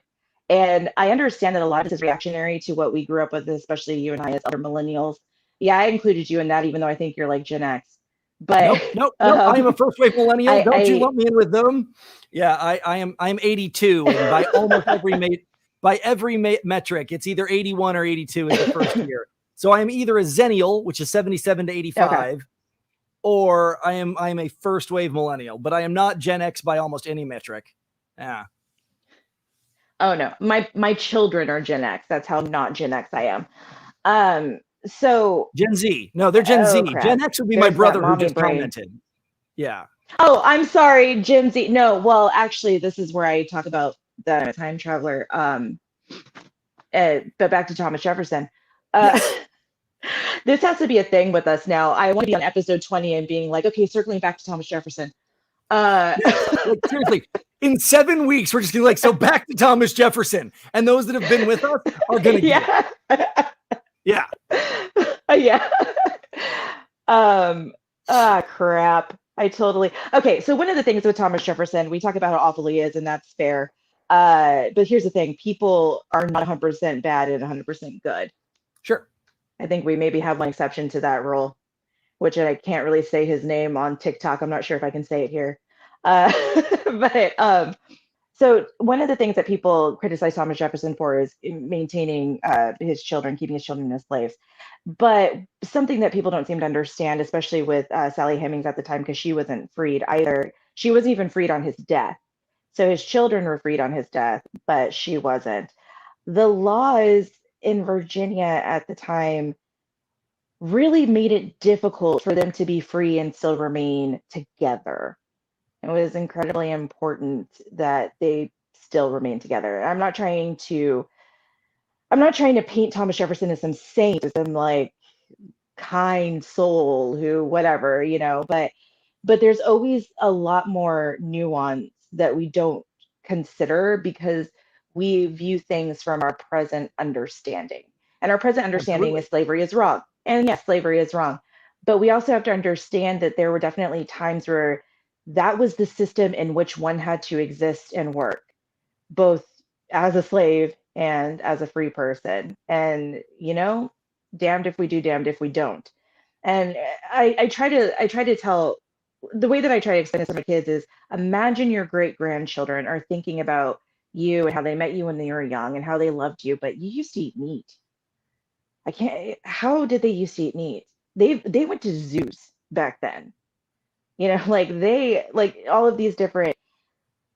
And I understand that a lot of this is reactionary to what we grew up with, especially you and I as other millennials. Yeah, I included you in that, even though I think you're like Gen X. But nope. I am a first wave millennial. Don't you lump me in with them? Yeah, I'm 82, and by almost every metric, it's either 81 or 82 is the first year. So I am either a Zennial, which is 77 to 85, or I am a first wave millennial, but I am not Gen X by almost any metric. Yeah. Oh no, my children are Gen X. That's how not Gen X I am. So Gen Z. No, they're Gen Z. Crap. Gen X would be my brother who just commented. Yeah. Oh, I'm sorry, Gen Z. No, well, actually, this is where I talk about the time traveler. But back to Thomas Jefferson. Yes. This has to be a thing with us now. I want to be on episode 20 and being like, okay, circling back to Thomas Jefferson. Like, seriously, in 7 weeks, we're just gonna so back to Thomas Jefferson, and those that have been with us are gonna get it. Yeah. Yeah. Crap. Okay. So one of the things with Thomas Jefferson, we talk about how awful he is, and that's fair. But here's the thing: people are not 100% bad and 100% good. Sure. I think we maybe have one exception to that rule, which I can't really say his name on TikTok. I'm not sure if I can say it here. So one of the things that people criticize Thomas Jefferson for is maintaining his children, keeping his children as slaves. But something that people don't seem to understand, especially with Sally Hemings at the time, because she wasn't freed either. She wasn't even freed on his death. So his children were freed on his death, but she wasn't. The laws in Virginia at the time really made it difficult for them to be free and still remain together. It was incredibly important that they still remain together. I'm not trying to paint Thomas Jefferson as some saint, as some like kind soul who whatever, but there's always a lot more nuance that we don't consider because we view things from our present understanding. And our present understanding is slavery is wrong. And yes, slavery is wrong. But we also have to understand that there were definitely times where that was the system in which one had to exist and work, both as a slave and as a free person. And, damned if we do, damned if we don't. And I try to tell, the way that I try to explain this to my kids is imagine your great grandchildren are thinking about you and how they met you when they were young and how they loved you, but you used to eat meat. How did they used to eat meat? They went to zoos back then. Like all of these different,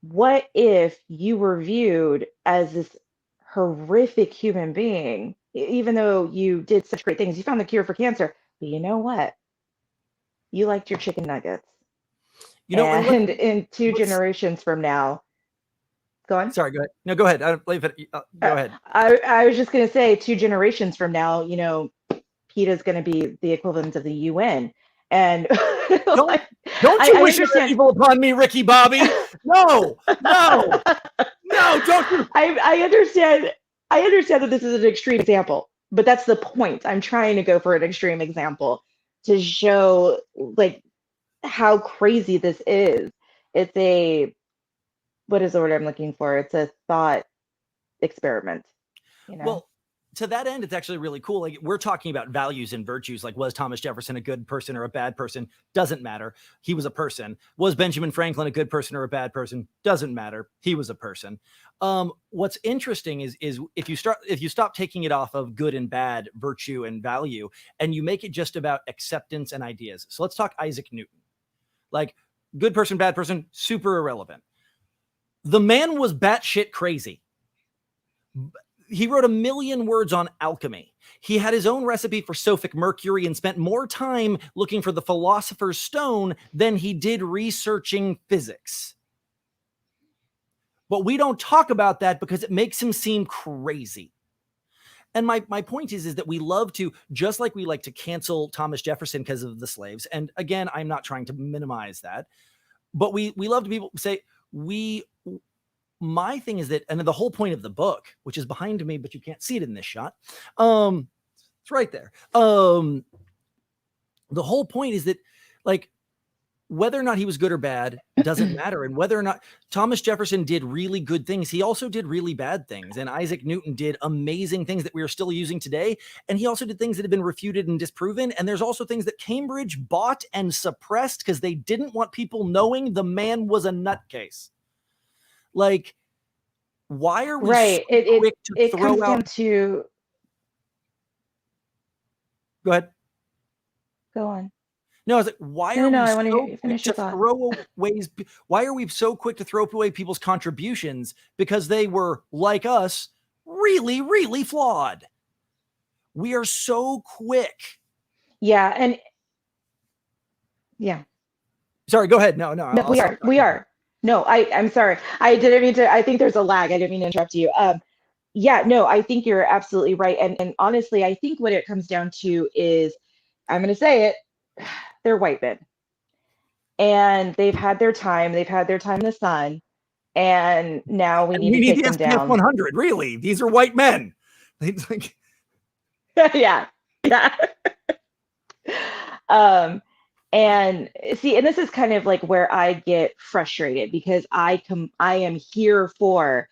what if you were viewed as this horrific human being, even though you did such great things, you found the cure for cancer, but you know what? You liked your chicken nuggets. And in 2 generations from now, go on. Sorry, go ahead. No, go ahead. Go ahead. I was just going to say 2 generations from now, PETA's going to be the equivalent of the UN. And don't you wish evil upon me, Ricky Bobby? No, don't you? I understand that this is an extreme example, but that's the point. I'm trying to go for an extreme example to show like how crazy this is. It's what is the word I'm looking for? It's a thought experiment. Well, to that end, it's actually really cool. Like we're talking about values and virtues. Like, was Thomas Jefferson a good person or a bad person? Doesn't matter. He was a person. Was Benjamin Franklin a good person or a bad person? Doesn't matter. He was a person. What's interesting is if you stop taking it off of good and bad, virtue and value, and you make it just about acceptance and ideas. So let's talk Isaac Newton. Like good person, bad person, super irrelevant. The man was batshit crazy. He wrote 1 million words on alchemy. He had his own recipe for Sophic mercury and spent more time looking for the philosopher's stone than he did researching physics. But we don't talk about that because it makes him seem crazy. And my point is that we love to, just like we like to cancel Thomas Jefferson because of the slaves. And again, I'm not trying to minimize that, but we love to people say my thing is that, and the whole point of the book, which is behind me, but you can't see it in this shot. It's right there. The whole point is that like whether or not he was good or bad doesn't matter. And whether or not Thomas Jefferson did really good things, he also did really bad things. And Isaac Newton did amazing things that we are still using today. And he also did things that have been refuted and disproven. And there's also things that Cambridge bought and suppressed because they didn't want people knowing the man was a nutcase. Like, why are we right? so quick to it throw comes out? down to. Go ahead. Go on. No, I was like, why are I we want to so hear you finish your quick to thought. throw away? Why are we so quick to throw away people's contributions because they were, like us, really, really flawed? We are so quick. Yeah, and yeah. Sorry, go ahead. No, We are. No, I'm sorry. I didn't mean to. I think there's a lag. I didn't mean to interrupt you. Yeah, no, I think you're absolutely right. And honestly, I think what it comes down to is, I'm going to say it, they're white men. And they've had their time. They've had their time in the sun. And now we need to take them down. 100, really. These are white men. Like, yeah. And see, and this is kind of like where I get frustrated because I am here for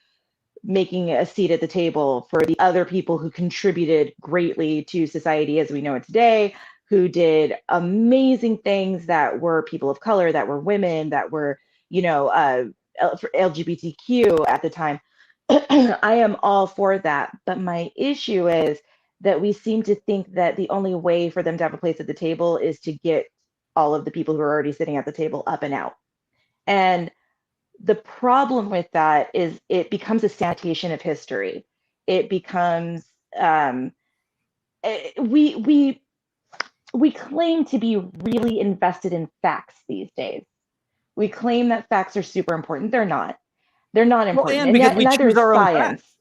making a seat at the table for the other people who contributed greatly to society as we know it today, who did amazing things, that were people of color, that were women, that were, for LGBTQ at the time. I am all for that. But my issue is that we seem to think that the only way for them to have a place at the table is to get all of the people who are already sitting at the table up and out. And the problem with that is it becomes a sanitation of history. It becomes we claim to be really invested in facts these days. We claim that facts are super important. They're not. They're not important. Well, and because we neither choose our is own science. facts.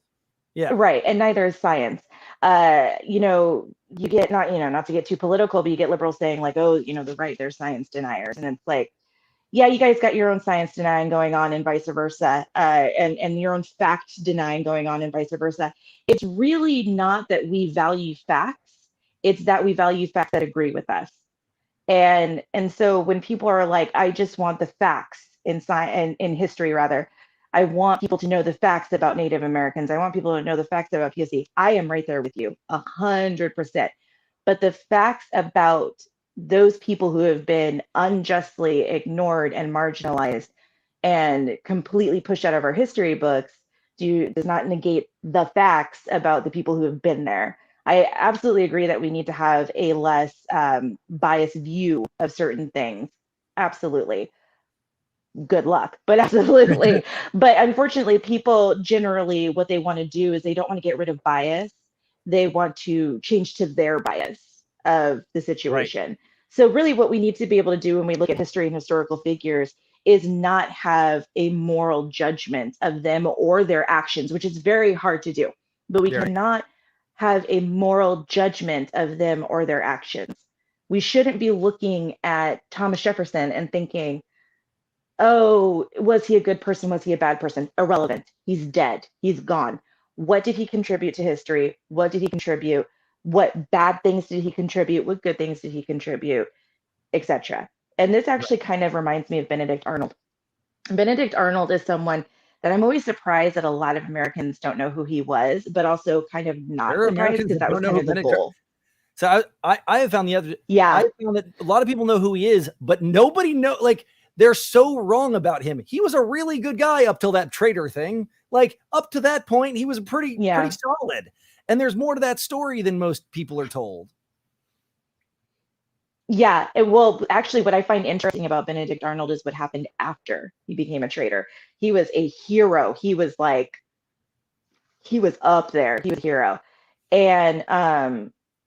Yeah. Right. And neither is science. You get not to get too political, but you get liberals saying like, oh, the right, they're science deniers. And it's like, yeah, you guys got your own science denying going on and vice versa, and your own fact denying going on and vice versa. It's really not that we value facts. It's that we value facts that agree with us. And so when people are like, I just want the facts in science and in history, rather, I want people to know the facts about Native Americans. I want people to know the facts about POC. I am right there with you, 100%. But the facts about those people who have been unjustly ignored and marginalized and completely pushed out of our history books does not negate the facts about the people who have been there. I absolutely agree that we need to have a less biased view of certain things. Absolutely. Good luck, but absolutely. But unfortunately, people generally, what they want to do is they don't want to get rid of bias. They want to change to their bias of the situation. Right. So really what we need to be able to do when we look at history and historical figures is not have a moral judgment of them or their actions, which is very hard to do, but we cannot have a moral judgment of them or their actions. We shouldn't be looking at Thomas Jefferson and thinking, oh, was he a good person? Was he a bad person? Irrelevant. He's dead. He's gone. What did he contribute to history? What did he contribute? What bad things did he contribute? What good things did he contribute? Etc. And this actually kind of reminds me of Benedict Arnold. Benedict Arnold is someone that I'm always surprised that a lot of Americans don't know who he was, but also kind of not surprised because that was kind of the goal. So I have found I found that a lot of people know who he is, but nobody know, like, they're so wrong about him. He was a really good guy up till that traitor thing. Like, up to that point, he was pretty solid. And there's more to that story than most people are told. Yeah. Well, actually, what I find interesting about Benedict Arnold is what happened after he became a traitor. He was a hero. He was up there. He was a hero. And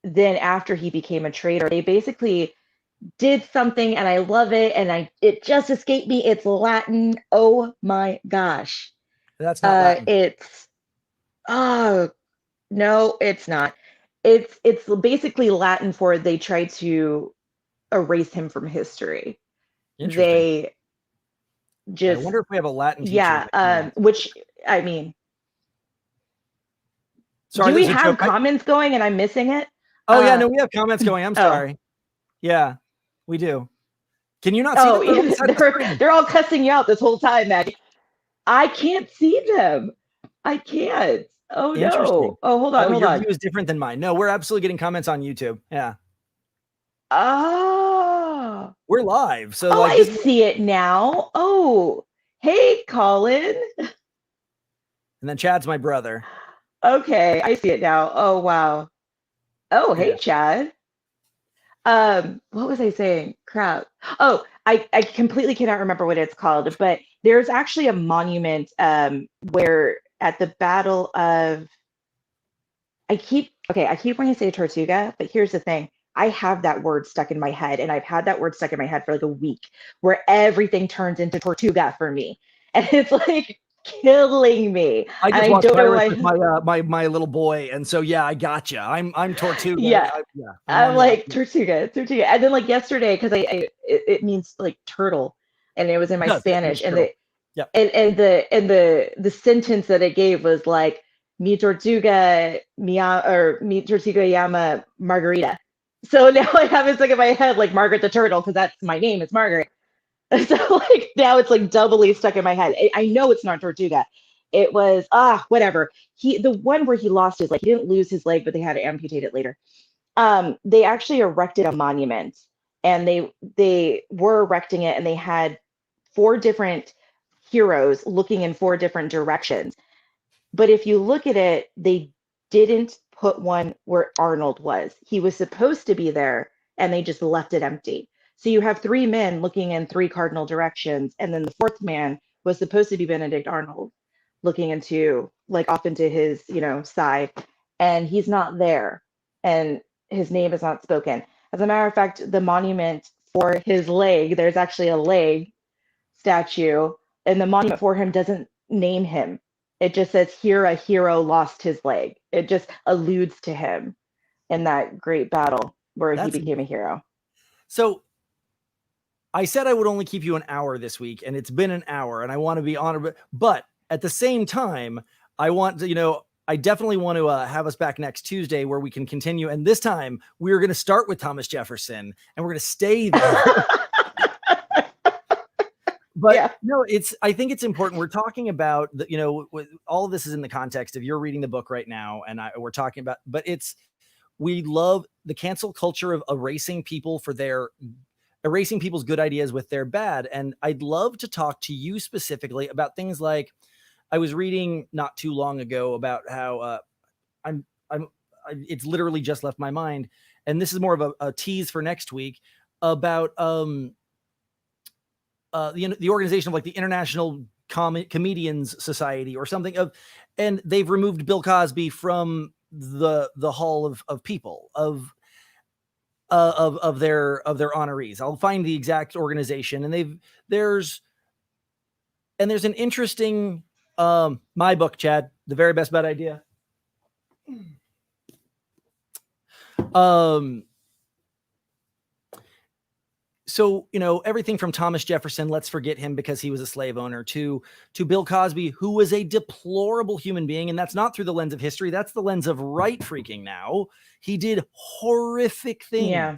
then after he became a traitor, they basically did something, and I love it, and it just escaped me. It's Latin. Oh my gosh. That's not Latin. No, it's not. It's basically Latin for they tried to erase him from history. They just, I wonder if we have a Latin teacher. Yeah, which, I mean, sorry, do we have comments going and I'm missing it? Oh, yeah, no, we have comments going. I'm sorry. Yeah, we do. Can you not see them? They're on the side of the screen. They're all cussing you out this whole time, Maggie. I can't see them. I can't. Oh no. Oh, hold on. Your view is different than mine. No, we're absolutely getting comments on YouTube. Yeah. Oh. We're live. So I see it now. Oh, hey, Colin. And then Chad's my brother. Okay, I see it now. Oh wow. Oh, hey, Chad. What was I saying? Crap. Oh, I completely cannot remember what it's called, but there's actually a monument where at the Battle of I keep wanting to say Tortuga, but here's the thing. I have that word stuck in my head, and I've had that word stuck in my head for like a week, where everything turns into Tortuga for me, and it's like killing me. I just watched Pirates with my little boy, and so yeah, I gotcha. I'm Tortuga. Yeah, I'm like Tortuga, and then like yesterday, because it means like turtle, and it was in my Spanish, and the sentence that it gave was like mi tortuga llama Margarita. So now I have it stuck in my head like Margaret the turtle, because that's my name. It's Margaret. So like now it's like doubly stuck in my head. I know it's not Tortuga. It was whatever. The one where he lost his leg. He didn't lose his leg, but they had to amputate it later. They actually erected a monument, and they were erecting it, and they had 4 different heroes looking in 4 different directions. But if you look at it, they didn't put one where Arnold was. He was supposed to be there, and they just left it empty. So you have 3 men looking in 3 cardinal directions, and then the 4th man was supposed to be Benedict Arnold, looking into like off into his side, and he's not there, and his name is not spoken. As a matter of fact, the monument for his leg, there's actually a leg statue, and the monument for him doesn't name him. It just says, here a hero lost his leg. It just alludes to him in that great battle where he became a hero. So I said I would only keep you an hour this week, and it's been an hour, and I want to be honored. But at the same time, I want to, I definitely want to have us back next Tuesday where we can continue. And this time we're going to start with Thomas Jefferson, and we're going to stay there. But no, I think it's important. We're talking about all of this is in the context of you're reading the book right now, and we're talking about, but we love the cancel culture of erasing people's good ideas with their bad. And I'd love to talk to you specifically about things like, I was reading not too long ago about how it's literally just left my mind. And this is more of a tease for next week about, the organization of like the International Comedians Society or something and they've removed Bill Cosby from the hall of people of their honorees. I'll find the exact organization, and there's an interesting my book, Chad, The Very Best Bad Idea. So, everything from Thomas Jefferson, let's forget him because he was a slave owner, to Bill Cosby, who was a deplorable human being. And that's not through the lens of history. That's the lens of right freaking now. He did horrific things. Yeah.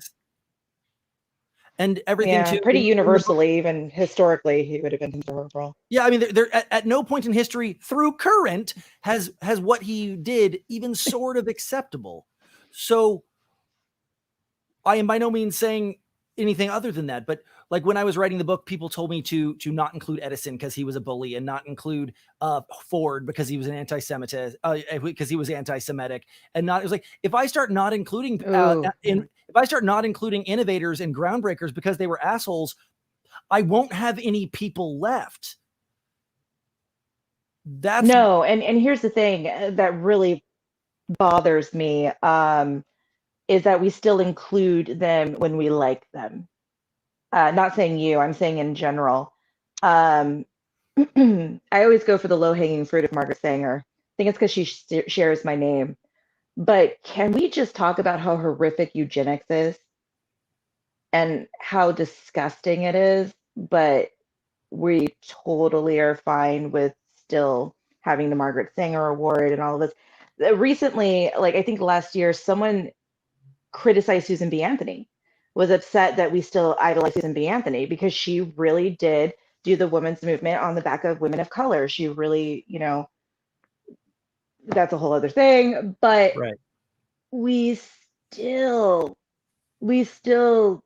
And everything too. Pretty universally, even historically, he would have been horrible. Yeah. I mean, there at no point in history through current has what he did even sort of acceptable. So I am by no means saying anything other than that, but like when I was writing the book, people told me to not include Edison because he was a bully, and not include Ford because he was an anti-Semitic, because he was anti-Semitic, and it was like, if I start not including innovators and groundbreakers because they were assholes, I won't have any people left. And here's the thing that really bothers me. Is that we still include them when we like them. Not saying you, I'm saying in general. I always go for the low-hanging fruit of Margaret Sanger. I think it's because she shares my name. But can we just talk about how horrific eugenics is and how disgusting it is? But we totally are fine with still having the Margaret Sanger Award and all of this. Recently, like I think last year, someone criticized Susan B. Anthony was upset that we still idolize Susan B. Anthony, because she really did do the women's movement on the back of women of color. She really, that's a whole other thing, but Right. we still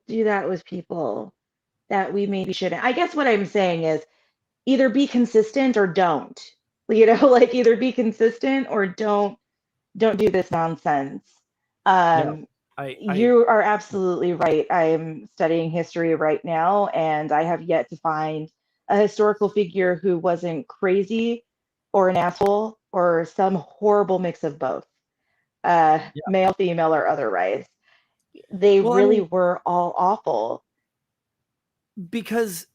do that with people that we maybe shouldn't. I guess what I'm saying is either be consistent or don't. Like either be consistent or don't do this nonsense. No, I You are absolutely right. I'm studying history right now, and I have yet to find a historical figure who wasn't crazy or an asshole or some horrible mix of both, yeah. male, female, or otherwise. They Well, really were all awful. Because,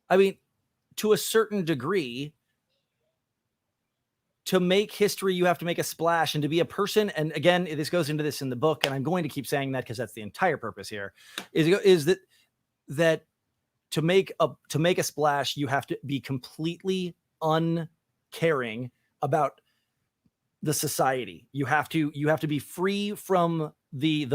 to a certain degree, to make history, you have to make a splash, and to be a person. And again, this goes into this in the book, and I'm going to keep saying that because that's the entire purpose here. Is that to make a splash, you have to be completely uncaring about the society. You have to be free from the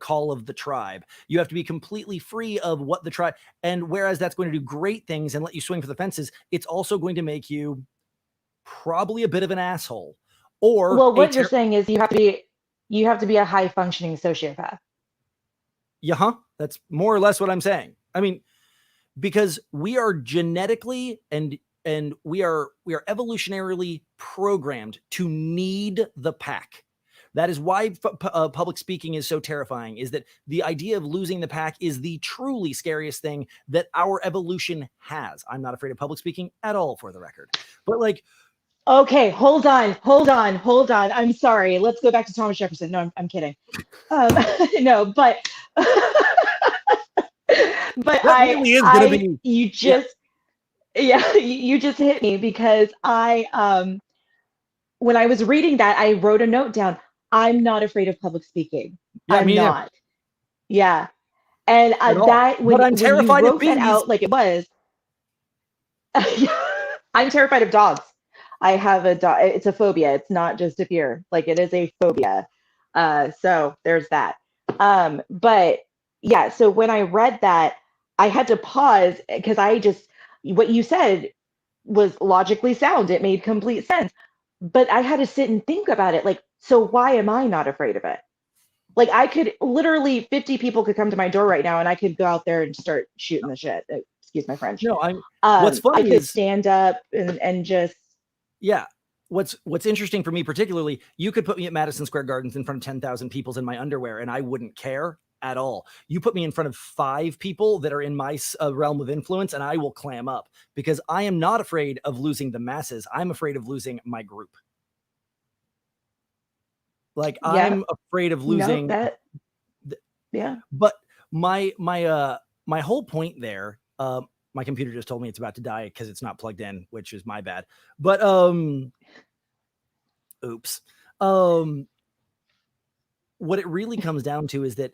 call of the tribe. You have to be completely free of what the tribe. And whereas that's going to do great things and let you swing for the fences, it's also going to make you probably a bit of an asshole. Or well, what you're saying is you have to be a high functioning sociopath. Yeah, that's more or less what I'm saying. Because we are genetically and we are evolutionarily programmed to need the pack. That is why public speaking is so terrifying, is that the idea of losing the pack is the truly scariest thing that our evolution has. I'm not afraid of public speaking at all, for the record. But okay, hold on. I'm sorry. Let's go back to Thomas Jefferson. No, I'm kidding. No, but really is gonna be, you just you just hit me, because when I was reading that, I wrote a note down. I'm not afraid of public speaking. Yeah, I'm not. Either. Yeah. And that when I'm terrified you of wrote that bees. out like it was, I'm terrified of dogs. I have a dog. It's a phobia. It's not just a fear. Like, it is a phobia. So there's that. But yeah, so when I read that, I had to pause, because what you said was logically sound. It made complete sense. But I had to sit and think about it. Like, so why am I not afraid of it? Like, I could literally, 50 people could come to my door right now and I could go out there and start shooting the shit. Excuse my French. No, what's funny I could is stand up and just. Yeah. What's interesting for me particularly, you could put me at Madison Square Gardens in front of 10,000 people in my underwear and I wouldn't care at all. You put me in front of 5 people that are in my realm of influence and I will clam up, because I am not afraid of losing the masses. I'm afraid of losing my group. Like, yeah. I'm afraid of losing that. Yeah. But my whole point there, my computer just told me it's about to die because it's not plugged in, which is my bad. But oops. What it really comes down to is that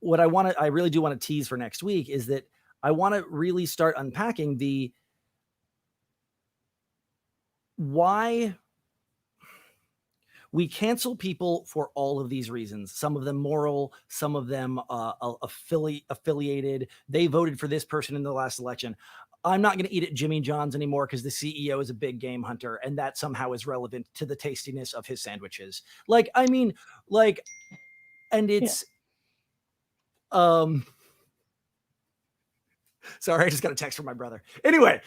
what I really do want to tease for next week is that I want to really start unpacking why we cancel people for all of these reasons. Some of them moral, some of them affiliated. They voted for this person in the last election. I'm not going to eat at Jimmy John's anymore because the CEO is a big game hunter, and that somehow is relevant to the tastiness of his sandwiches. And it's, sorry, I just got a text from my brother. Anyway,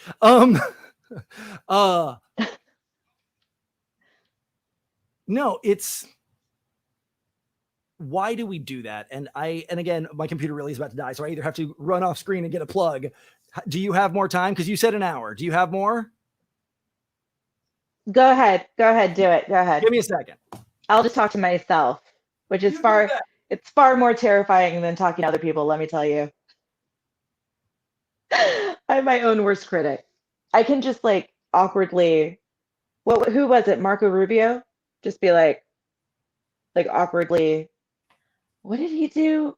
no, it's, why do we do that? And again, my computer really is about to die, so I either have to run off screen and get a plug. Do you have more time? Because you said an hour. Do you have more? Go ahead. Do it. Go ahead. Give me a second. I'll just talk to myself, which is it's far more terrifying than talking to other people, let me tell you. I'm my own worst critic. I can just awkwardly, who was it? Marco Rubio? Just be like awkwardly, what did he do?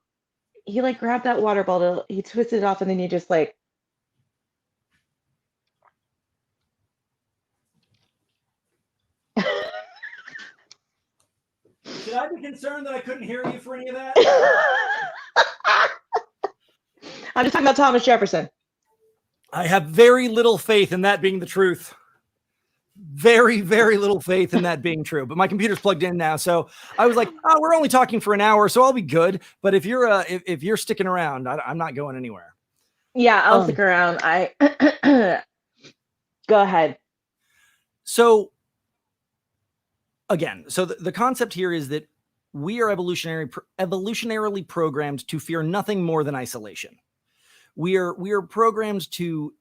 He grabbed that water bottle, he twisted it off, and then you just Should I be concerned that I couldn't hear you for any of that? I'm just talking about Thomas Jefferson. I have very little faith in that being the truth. Very, very little faith in that being true. But my computer's plugged in now, so I was like, "Oh, we're only talking for an hour, so I'll be good." But if you're sticking around, I'm not going anywhere. Yeah, I'll stick around. Go ahead. So again, the concept here is that we are evolutionarily programmed to fear nothing more than isolation. We are programmed to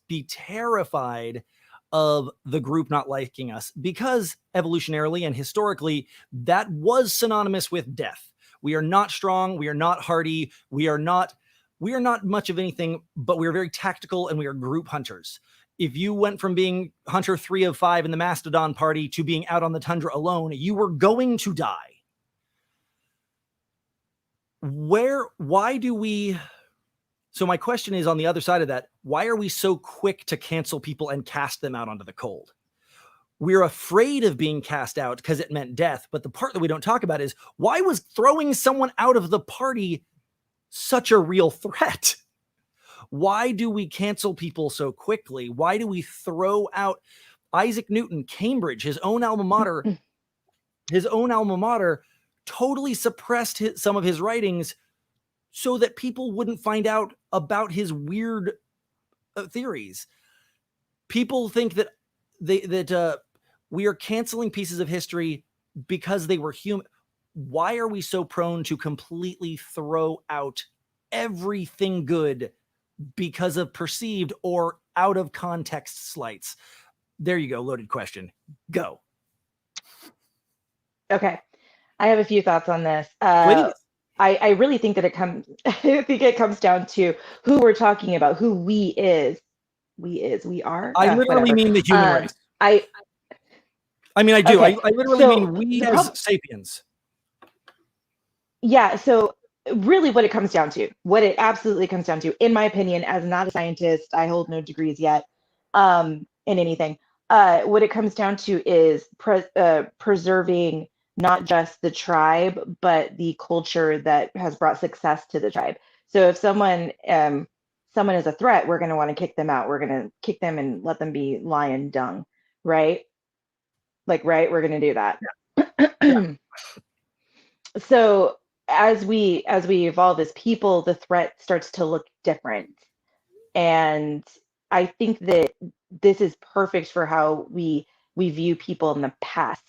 be terrified of the group not liking us, because evolutionarily and historically that was synonymous with death. We are not strong, we are not hardy, we are not much of anything, but we are very tactical and we are group hunters. If you went from being hunter 3 of 5 in the Mastodon party to being out on the tundra alone, you were going to die. So my question is, on the other side of that, why are we so quick to cancel people and cast them out onto the cold? We're afraid of being cast out because it meant death. But the part that we don't talk about is, why was throwing someone out of the party such a real threat? Why do we cancel people so quickly? Why do we throw out Isaac Newton, Cambridge, his own alma mater, totally suppressed some of his writings so that people wouldn't find out about his weird theories. People think that we are canceling pieces of history because they were human. Why are we so prone to completely throw out everything good because of perceived or out of context slights? There you go. Loaded question. Go. Okay. I have a few thoughts on this. Please. I really think that it comes down to who we're talking about, who we are. I literally mean the human race. I do. Okay. I literally mean we as sapiens. Yeah. So really what it absolutely comes down to, in my opinion, as not a scientist, I hold no degrees yet in anything. What it comes down to is preserving not just the tribe, but the culture that has brought success to the tribe. So if someone is a threat, we're going to want to kick them out. We're going to kick them and let them be lion dung, right? Right? We're going to do that. Yeah. So as we evolve as people, the threat starts to look different. And I think that this is perfect for how we view people in the past.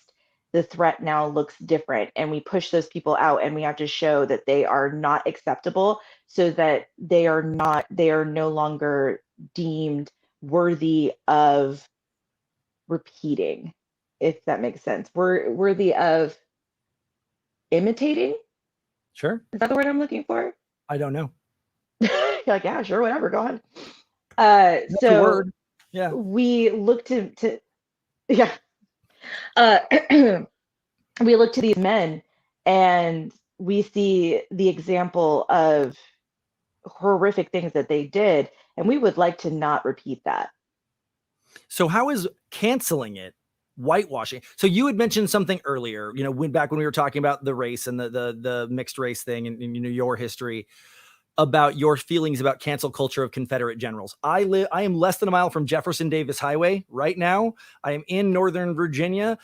The threat now looks different, and we push those people out, and we have to show that they are not acceptable, so that they are no longer deemed worthy of repeating, if that makes sense. Worthy of imitating. Sure. Is that the word I'm looking for? I don't know. You're like, yeah, sure, whatever, go on. That's So a word. Yeah. We look to yeah. We look to these men and we see the example of horrific things that they did, and we would like to not repeat that. So how is canceling it whitewashing? So you had mentioned something earlier, back when we were talking about the race and the mixed race thing and your history, about your feelings about cancel culture of Confederate generals. I am less than a mile from Jefferson Davis Highway right now. I am in Northern Virginia.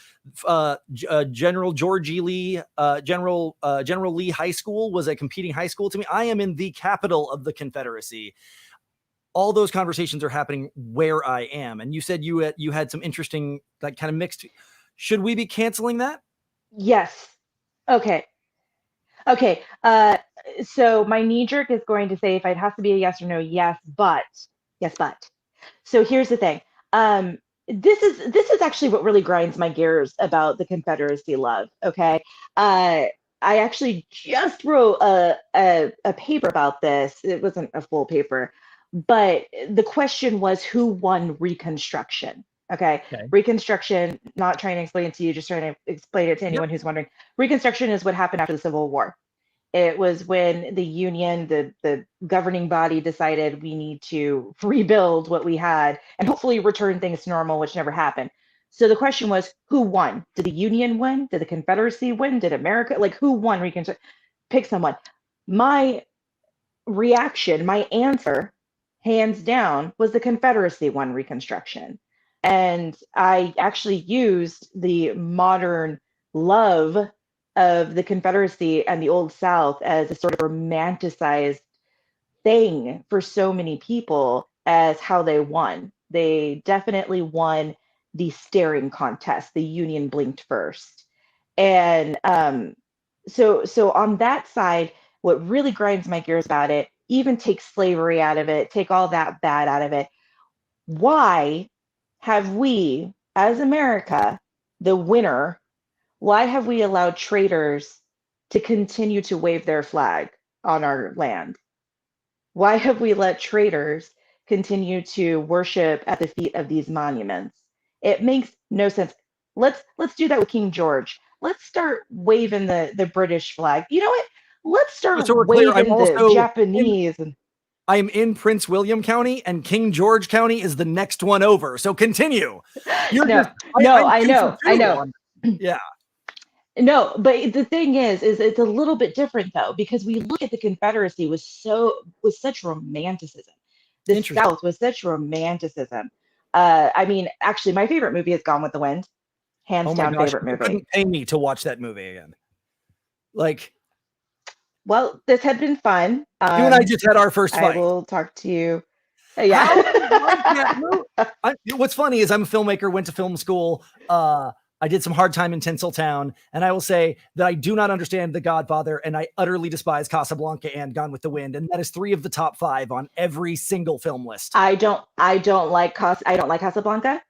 General George E. Lee, General Lee High School was a competing high school to me. I am in the capital of the Confederacy. All those conversations are happening where I am. And you said you had some interesting, like, kind of mixed. Should we be canceling that? Yes. Okay. So my knee jerk is going to say, if it has to be a yes or no, yes, but. So here's the thing. This is actually what really grinds my gears about the Confederacy love. Okay. I actually just wrote a paper about this. It wasn't a full paper, but the question was, who won Reconstruction? Okay. Reconstruction, not trying to explain it to you, just trying to explain it to anyone who's wondering. Reconstruction is what happened after the Civil War. It was when the Union, the governing body, decided we need to rebuild what we had and hopefully return things to normal, which never happened. So the question was, who won? Did the Union win? Did the Confederacy win? Did America? Like, who won Reconstruction? Pick someone. My reaction, my answer, hands down, was the Confederacy one reconstruction. And I actually used the modern love of the Confederacy and the Old South as a sort of romanticized thing for so many people as how they won. They definitely won the staring contest. The Union blinked first. And so on that side, what really grinds my gears about it, even take slavery out of it, take all that bad out of it. Why have we, as America, the winner, why have we allowed traitors to continue to wave their flag on our land? Why have we let traitors continue to worship at the feet of these monuments? It makes no sense. Let's do that with King George. Let's start waving the British flag. You know what? Let's start So we're clear, waving the Japanese. I'm in Prince William County, and King George County is the next one over. So continue. I know. Yeah. No, but the thing is it's a little bit different though, because we look at the Confederacy with such romanticism. The South was such romanticism. I mean, actually, my favorite movie is Gone with the Wind. Hands down, favorite movie. You couldn't pay me to watch that movie again. Like, well, this had been fun. You and I just had our first fight. I will talk to you. Yeah. What's funny is I'm a filmmaker, went to film school. I did some hard time in Tinseltown, and I will say that I do not understand The Godfather, and I utterly despise Casablanca and Gone with the Wind, and that is 3 of the top 5 on every single film list. I don't like Casablanca.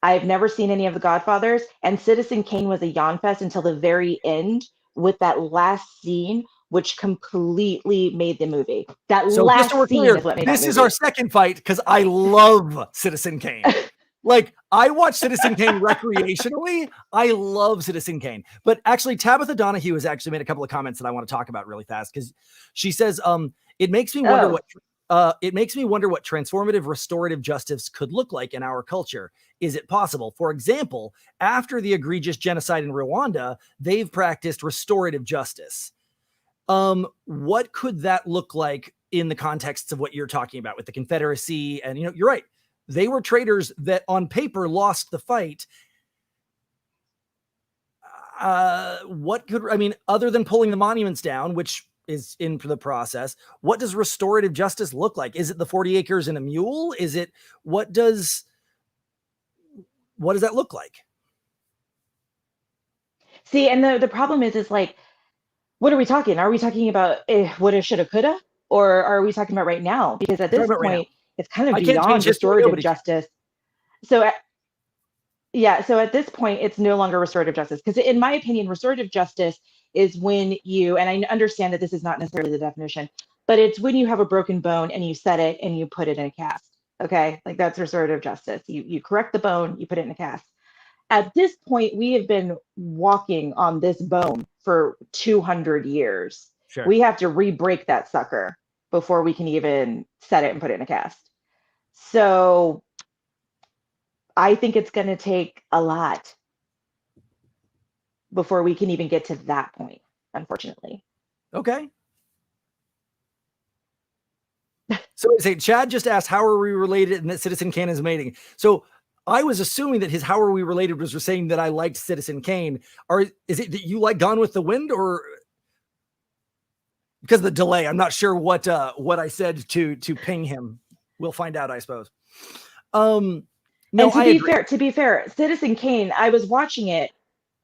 I've never seen any of The Godfathers, and Citizen Kane was a yawn fest until the very end with that last scene, which completely made the movie. That last scene is what made this is our second fight because I love Citizen Kane. Like, I watch Citizen Kane recreationally. I love Citizen Kane. But actually, Tabitha Donahue has actually made a couple of comments that I want to talk about really fast, because she says, it makes me wonder what transformative restorative justice could look like in our culture. Is it possible? For example, after the egregious genocide in Rwanda, they've practiced restorative justice. What could that look like in the context of what you're talking about with the Confederacy? And, you're right. They were traitors that on paper lost the fight. Other than pulling the monuments down, which is in the process, what does restorative justice look like? Is it the 40 acres and a mule? Is it, what does that look like? See, and the problem is like, what are we talking? Are we talking about woulda, shoulda, coulda? Or are we talking about right now? Because at this point, it's kind of beyond restorative justice. So at this point, it's no longer restorative justice. Because in my opinion, restorative justice is when you, and I understand that this is not necessarily the definition, but it's when you have a broken bone and you set it and you put it in a cast. Okay, like that's restorative justice. You correct the bone, you put it in a cast. At this point, we have been walking on this bone for 200 years. Sure. We have to re-break that sucker before we can even set it and put it in a cast. So I think it's going to take a lot before we can even get to that point, unfortunately. Okay. So Chad just asked, how are we related, and that Citizen Kane is mating. So I was assuming that his how are we related was saying that I liked Citizen Kane. Is it that you like Gone with the Wind, or because of the delay? I'm not sure what I said to ping him. We'll find out, I suppose. No, and to be fair, Citizen Kane, I was watching it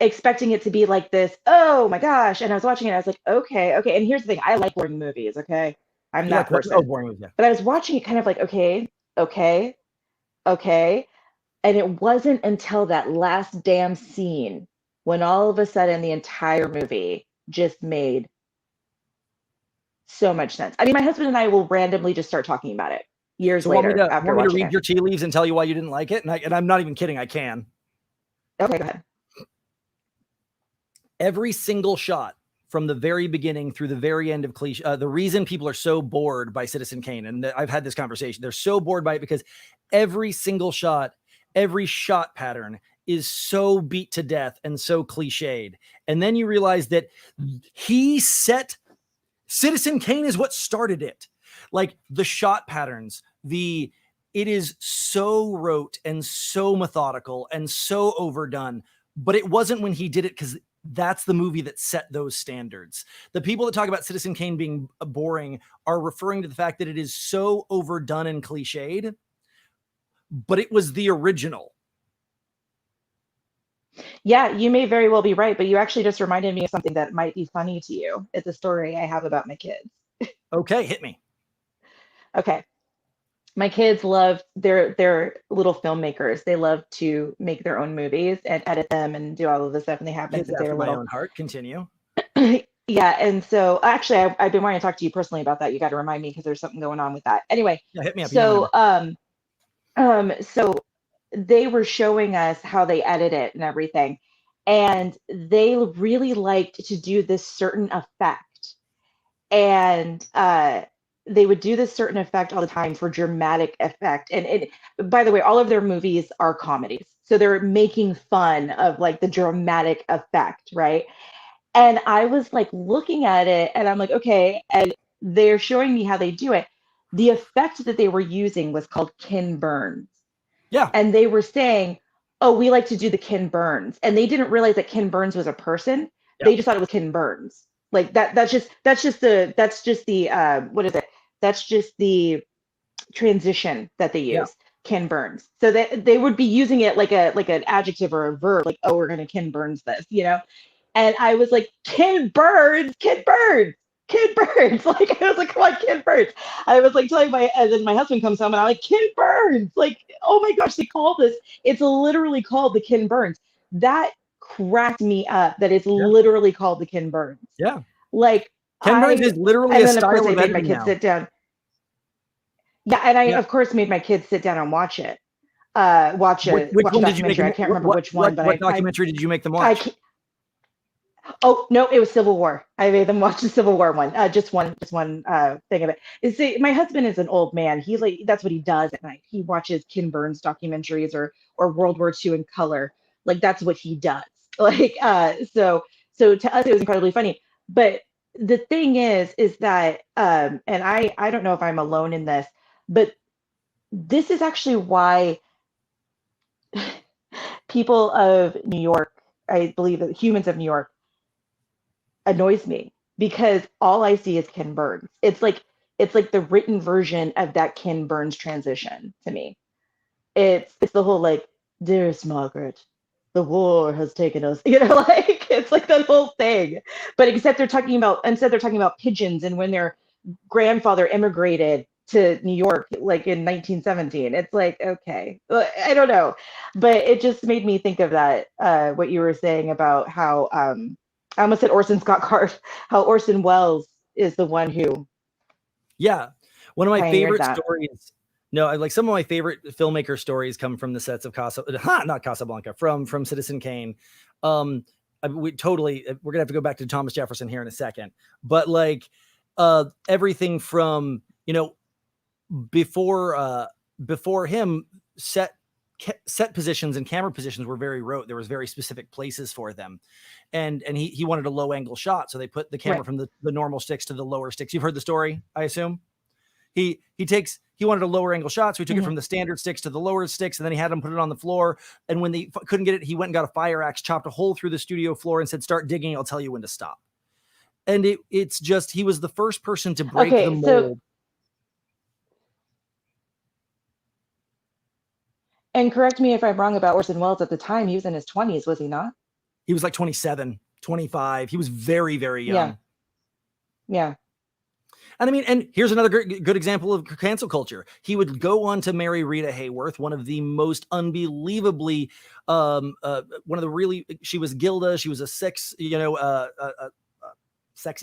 expecting it to be like this, oh my gosh, and I was watching it, I was like, okay. And here's the thing, I like boring movies, okay? I'm that person. Boring movies, yeah. But I was watching it kind of like, okay. And it wasn't until that last damn scene when all of a sudden the entire movie just made so much sense. I mean, my husband and I will randomly just start talking about it years later. Want me to read your tea leaves and tell you why you didn't like it? And I'm not even kidding. I can. Okay, go ahead. Every single shot from the very beginning through the very end of Cliche, the reason people are so bored by Citizen Kane, and I've had this conversation, they're so bored by it because every single shot, every shot pattern is so beat to death and so cliched. And then you realize that he set Citizen Kane is what started it. Like the shot patterns, it is so rote and so methodical and so overdone, but it wasn't when he did it because that's the movie that set those standards. The people that talk about Citizen Kane being boring are referring to the fact that it is so overdone and cliched, but it was the original. Yeah, you may very well be right, but you actually just reminded me of something that might be funny to you. It's a story I have about my kids. Okay, hit me. Okay. My kids love, they're little filmmakers. They love to make their own movies and edit them and do all of this stuff. And they have been Kids since they after were my little. own heart. Continue. Yeah, and so actually I've been wanting to talk to you personally about that. You got to remind me because there's something going on with that. Anyway, Yeah, hit me up. so so they were showing us how they edit it and everything. And they really liked to do this certain effect. And they would do this certain effect all the time for dramatic effect. And by the way, all of their movies are comedies. So they're making fun of like the dramatic effect, right? And I was like looking at it and I'm like, okay. And they're showing me how they do it. The effect that they were using was called Ken Burns. Yeah. And they were saying, oh, we like to do the Ken Burns. And they didn't realize that Ken Burns was a person. Yeah. They just thought it was Ken Burns. Like that's just the what is it? That's just the transition that they use. Yeah. Ken Burns. So that they would be using it like an adjective or a verb, like, oh, we're gonna Ken Burns this, you know? And I was like, Ken Burns, Ken Burns, Ken Burns. Like I was like, come on, Ken Burns. I was like telling and then my husband comes home and I'm like, Ken Burns. Like, oh my gosh, they call this. It's literally called the Ken Burns. That cracked me up. That it's literally called the Ken Burns. Yeah. Like Ken Burns is literally a style of editing now. And then of course I made my kids sit down. Yeah, and I of course made my kids sit down and watch it. Watch a documentary. I can't remember which one, but what documentary did you make them watch? Oh no, it was Civil War. I made them watch the Civil War one. Just one thing of it. See, my husband is an old man. He like that's what he does at night. He watches Ken Burns documentaries or World War II in color. Like that's what he does. Like so to us it was incredibly funny. But the thing is that and I don't know if I'm alone in this, but this is actually why people of New York, I believe that humans of New York annoys me because all I see is Ken Burns. It's like the written version of that Ken Burns transition to me. It's the whole like, dearest Margaret, the war has taken us, you know, like it's like that whole thing. But instead they're talking about pigeons and when their grandfather immigrated to New York like in 1917. It's like, okay, I don't know. But it just made me think of that, what you were saying about how I almost said Orson Scott Card, how Orson Welles is the one who. Yeah. One of my favorite stories. No, like some of my favorite filmmaker stories come from the sets of not Casablanca, from Citizen Kane. We're gonna have to go back to Thomas Jefferson here in a second, but like everything from, you know, before him, set positions and camera positions were very rote. There was very specific places for them. And he wanted a low angle shot. So they put the camera from the normal sticks to the lower sticks. You've heard the story, I assume. He wanted a lower angle shot. So he took it from the standard sticks to the lower sticks. And then he had them put it on the floor. And when they couldn't get it, he went and got a fire axe, chopped a hole through the studio floor and said, start digging. I'll tell you when to stop. And it's just, he was the first person to break the mold. And correct me if I'm wrong about Orson Welles at the time. He was in his 20s, was he not? He was like 27, 25. He was very, very young. Yeah. And I mean, and here's another good example of cancel culture. He would go on to marry Rita Hayworth, one of the most unbelievably, she was Gilda. She was a sexy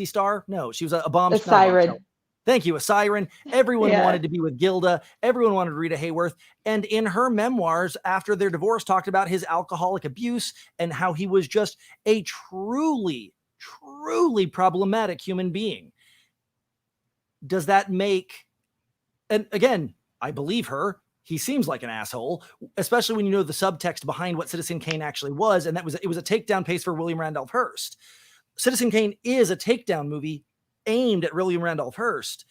star. No, she was a bomb. A siren. Thank you. A siren. Everyone wanted to be with Gilda. Everyone wanted Rita Hayworth. And in her memoirs, after their divorce, talked about his alcoholic abuse and how he was just a truly, truly problematic human being. Does that make, and again, I believe her. He seems like an asshole, especially when you know the subtext behind what Citizen Kane actually was. And it was a takedown piece for William Randolph Hearst. Citizen Kane is a takedown movie aimed at William Randolph Hearst.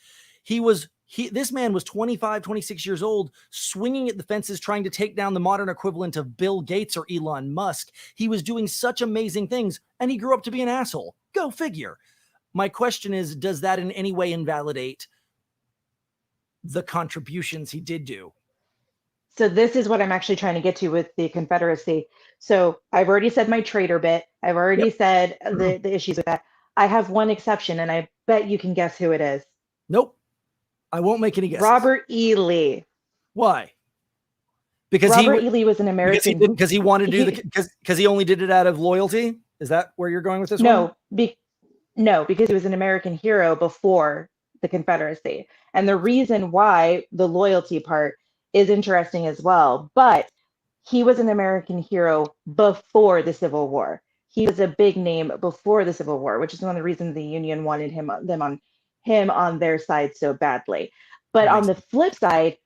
This man was 25, 26 years old, swinging at the fences, trying to take down the modern equivalent of Bill Gates or Elon Musk. He was doing such amazing things, and he grew up to be an asshole. Go figure. My question is, does that in any way invalidate the contributions he did do? So this is what I'm actually trying to get to with the Confederacy. So I've already said my traitor bit. I've already said the issues with that. I have one exception, and I bet you can guess who it is. Nope. I won't make any guesses. Robert E. Lee. Why? Because Robert E. Lee was an American. Because he wanted to do because he only did it out of loyalty. Is that where you're going with this? No, because he was an American hero before the Confederacy, and the reason why the loyalty part is interesting as well. But he was an American hero before the Civil War. He was a big name before the Civil War, which is one of the reasons the Union wanted him on their side so badly. But on the flip side,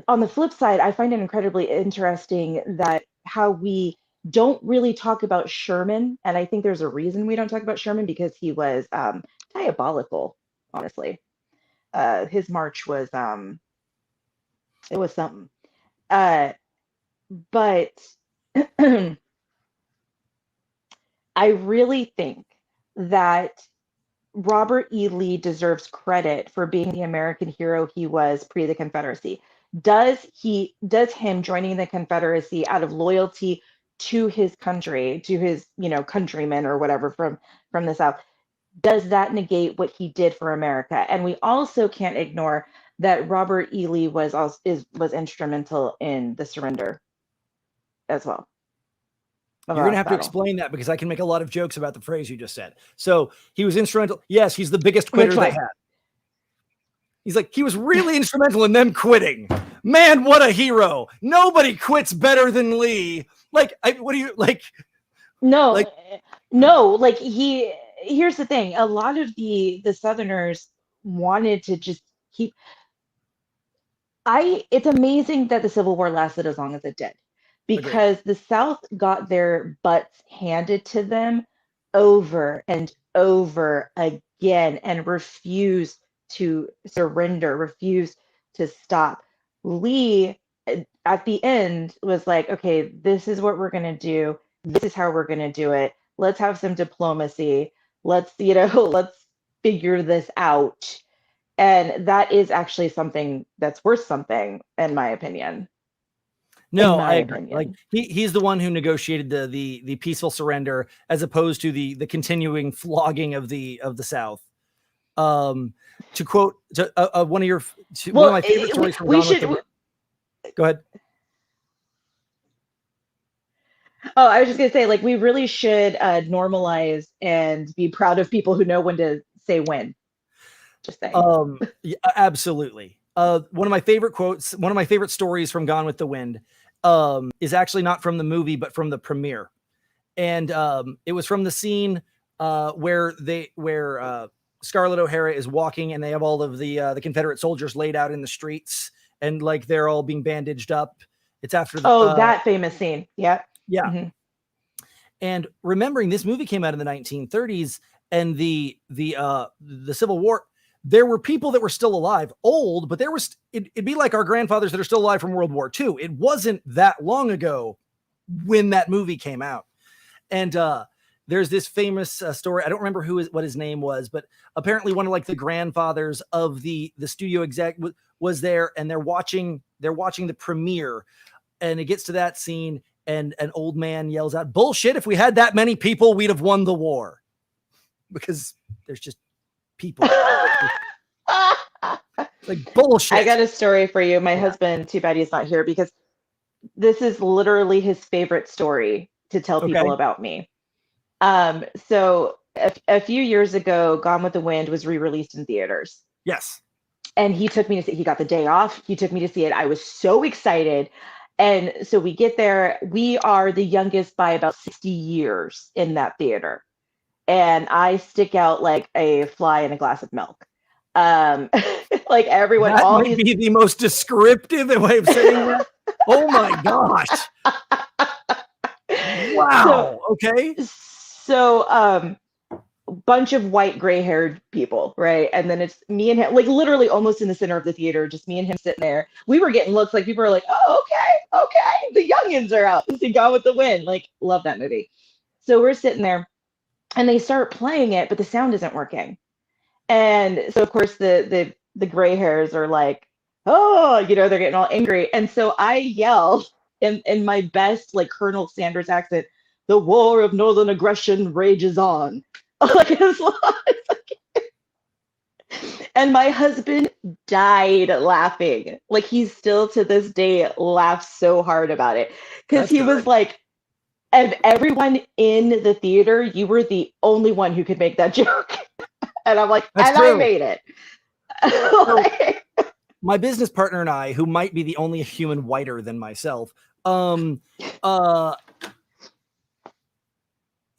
I find it incredibly interesting that how we don't really talk about Sherman, and I think there's a reason we don't talk about Sherman, because he was diabolical, honestly. His march was it was something. But I really think that Robert E. Lee deserves credit for being the American hero he was pre the Confederacy. Does him joining the Confederacy out of loyalty to his country, to his, countrymen or whatever from the South, does that negate what he did for America? And we also can't ignore that Robert E. Lee was instrumental in the surrender as well. You're going to have to explain that, because I can make a lot of jokes about the phrase you just said. So he was instrumental. Yes, he's the biggest quitter they had. He's like, he was really instrumental in them quitting. Man, what a hero. Nobody quits better than Lee. Like, what do you like? No, here's the thing. A lot of the Southerners wanted to just keep. It's amazing that the Civil War lasted as long as it did, because the South got their butts handed to them over and over again and refused to surrender, refused to stop. Lee, at the end, was like, okay, this is what we're going to do. This is how we're going to do it. Let's have some diplomacy. Let's figure this out. And that is actually something that's worth something, in my opinion. No, I agree. Like he's the one who negotiated the peaceful surrender, as opposed to the continuing flogging of the South. To quote one of my favorite stories from go ahead. Oh, I was just gonna say, we really should normalize and be proud of people who know when to say when. Just saying. Yeah, absolutely. One of my favorite quotes, one of my favorite stories from Gone with the Wind, is actually not from the movie, but from the premiere. And it was from the scene where Scarlett O'Hara is walking, and they have all of the Confederate soldiers laid out in the streets, and they're all being bandaged up. It's after that famous scene. Yeah. Yeah. Mm-hmm. And remembering this movie came out in the 1930s, and the Civil War, there were people that were still alive, old, but it'd be like our grandfathers that are still alive from World War II. It wasn't that long ago when that movie came out. And there's this famous story. I don't remember what his name was, but apparently one of the grandfathers of the studio exec was there, and they're watching the premiere, and it gets to that scene, and an old man yells out, "Bullshit. If we had that many people, we'd have won the war." Because there's just people. Bullshit. I got a story for you. My husband, too bad he's not here, because this is literally his favorite story to tell people about me. So a few years ago, Gone with the Wind was re-released in theaters. Yes. And he took me to see it. He got the day off. He took me to see it. I was so excited. And so we get there. We are the youngest by about 60 years in that theater. And I stick out like a fly in a glass of milk. Everyone, that might be the most descriptive way of saying that. Oh my gosh. Wow. Okay. So bunch of white gray-haired people, right? And then it's me and him, like literally almost in the center of the theater, just me and him sitting there. We were getting looks like people were like, "Oh, okay, the youngins are out." See Gone with the Wind, like love that movie. So we're sitting there, and they start playing it, but the sound isn't working. And so of course the gray hairs are like, "Oh," they're getting all angry. And so I yell in my best like Colonel Sanders accent, "The war of northern aggression rages on." Like as long and my husband died laughing. Like he still to this day laughs so hard about it because That's he good. was like, of everyone in the theater, you were the only one who could make that joke. And I'm like, That's and true. I made it. So, my business partner and I, who might be the only human whiter than myself,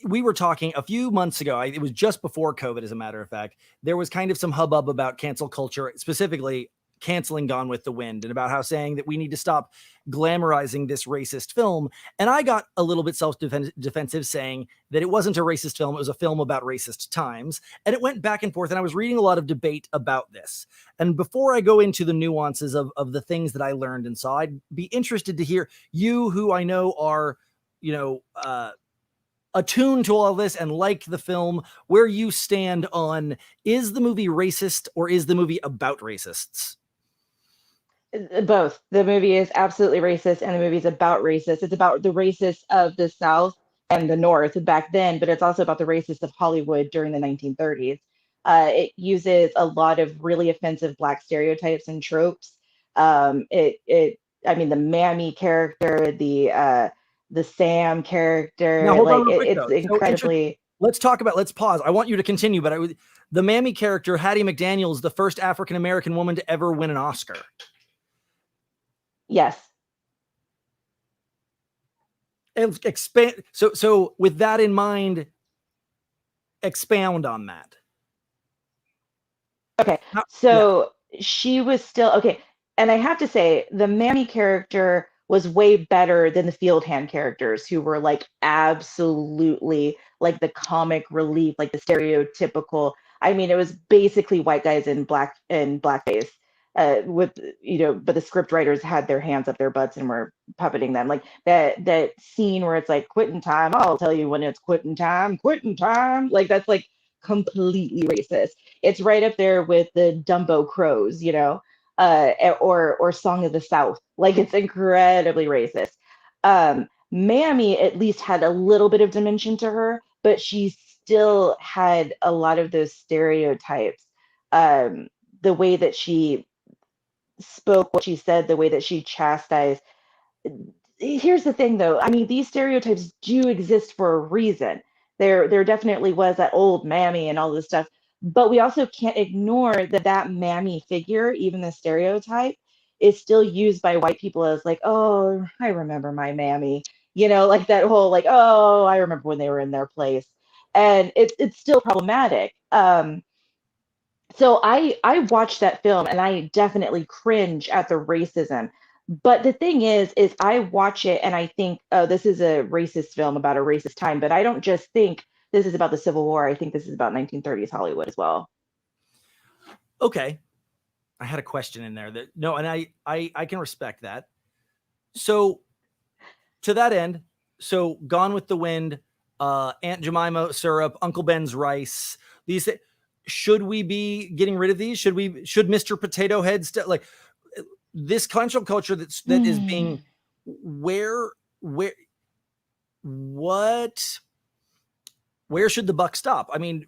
we were talking a few months ago. It was just before COVID, as a matter of fact. There was kind of some hubbub about cancel culture, specifically canceling Gone with the Wind, and about how saying that we need to stop glamorizing this racist film. And I got a little bit self-defensive, saying that it wasn't a racist film. It was a film about racist times. And it went back and forth. And I was reading a lot of debate about this. And before I go into the nuances of the things that I learned and saw, I'd be interested to hear you, who I know are, attuned to all this and like the film, where you stand on, is the movie racist or is the movie about racists? Both. The movie is absolutely racist, and the movie is about racist. It's about the racists of the South and the North back then, but it's also about the racists of Hollywood during the 1930s. It uses a lot of really offensive Black stereotypes and tropes. I mean, the Mammy character, the Sam Now, character, hold on like real quick, it's though. incredibly. Let's pause. I want you to continue, but the Mammy character, Hattie McDaniel's the first African-American woman to ever win an Oscar. Yes. And expand. So with that in mind, expound on that. Okay. So she was still okay. And I have to say, the Mammy character was way better than the field hand characters, who were like absolutely like the comic relief, like the stereotypical. I mean, it was basically white guys in blackface. With but the script writers had their hands up their butts and were puppeting them. Like that scene where it's like quitting time. I'll tell you when it's quitting time. Quitting time. Like that's like completely racist. It's right up there with the Dumbo Crows, or Song of the South. Like it's incredibly racist. Mammy at least had a little bit of dimension to her, but she still had a lot of those stereotypes. The way that she spoke, what she said, the way that she chastised. Here's the thing, though. I mean, these stereotypes do exist for a reason. There definitely was that old Mammy and all this stuff, but we also can't ignore that Mammy figure, even the stereotype, is still used by white people as like, "Oh, I remember my Mammy," like that whole like, "Oh, I remember when they were in their place," and it's still problematic. So I watched that film and I definitely cringe at the racism. But the thing is I watch it and I think, oh, this is a racist film about a racist time. But I don't just think this is about the Civil War. I think this is about 1930s Hollywood as well. Okay. I had a question in there and I can respect that. So to that end, so Gone with the Wind, Aunt Jemima syrup, Uncle Ben's rice, these should we be getting rid of these? Should Mr. Potato Head like this cancel culture that is being where should the buck stop? I mean,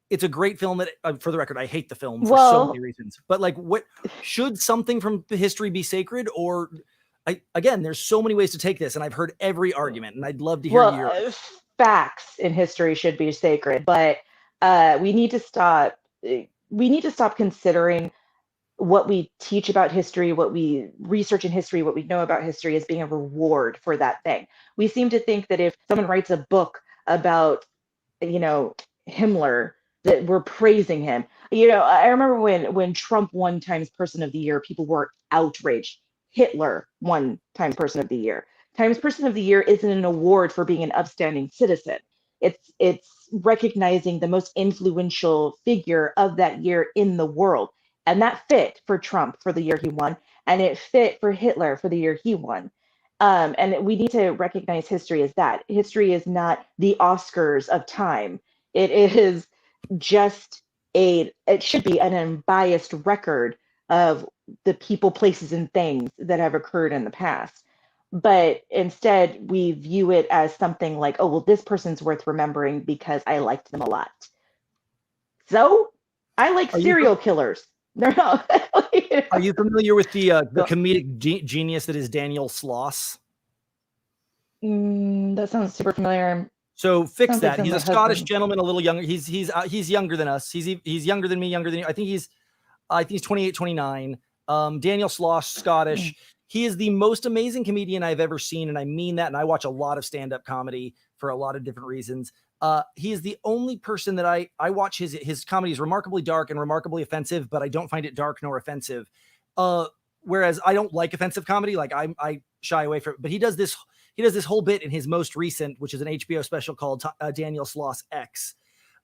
it's a great film that, for the record, I hate the film for so many reasons. But like, what should something from history be sacred? Or again, there's so many ways to take this, and I've heard every argument, and I'd love to hear yours. Facts in history should be sacred, but we need to stop. We need to stop considering what we teach about history, what we research in history, what we know about history as being a reward for that thing. We seem to think that if someone writes a book about, Himmler, that we're praising him. I remember when Trump won Times Person of the Year, people were outraged. Hitler won Times Person of the Year. Times Person of the Year isn't an award for being an upstanding citizen. It's recognizing the most influential figure of that year in the world. And that fit for Trump for the year he won, and it fit for Hitler for the year he won. And we need to recognize history as that. History is not the Oscars of time. It is just it should be an unbiased record of the people, places, and things that have occurred in the past. But instead, we view it as something like, oh, well, this person's worth remembering because I liked them a lot. So I like serial killers. They're not. Are you familiar with the comedic genius that is Daniel Sloss? That sounds super familiar. So fix that. Like he's a Scottish gentleman, a little younger. He's younger than us. He's younger than me, younger than you. I think he's 28, 29. Daniel Sloss, Scottish. He is the most amazing comedian I've ever seen, and I mean that. And I watch a lot of stand-up comedy for a lot of different reasons. He is the only person that I watch his comedy is remarkably dark and remarkably offensive, but I don't find it dark nor offensive. Whereas I don't like offensive comedy, like I shy away from it. But he does this whole bit in his most recent, which is an HBO special called Daniel Sloss X,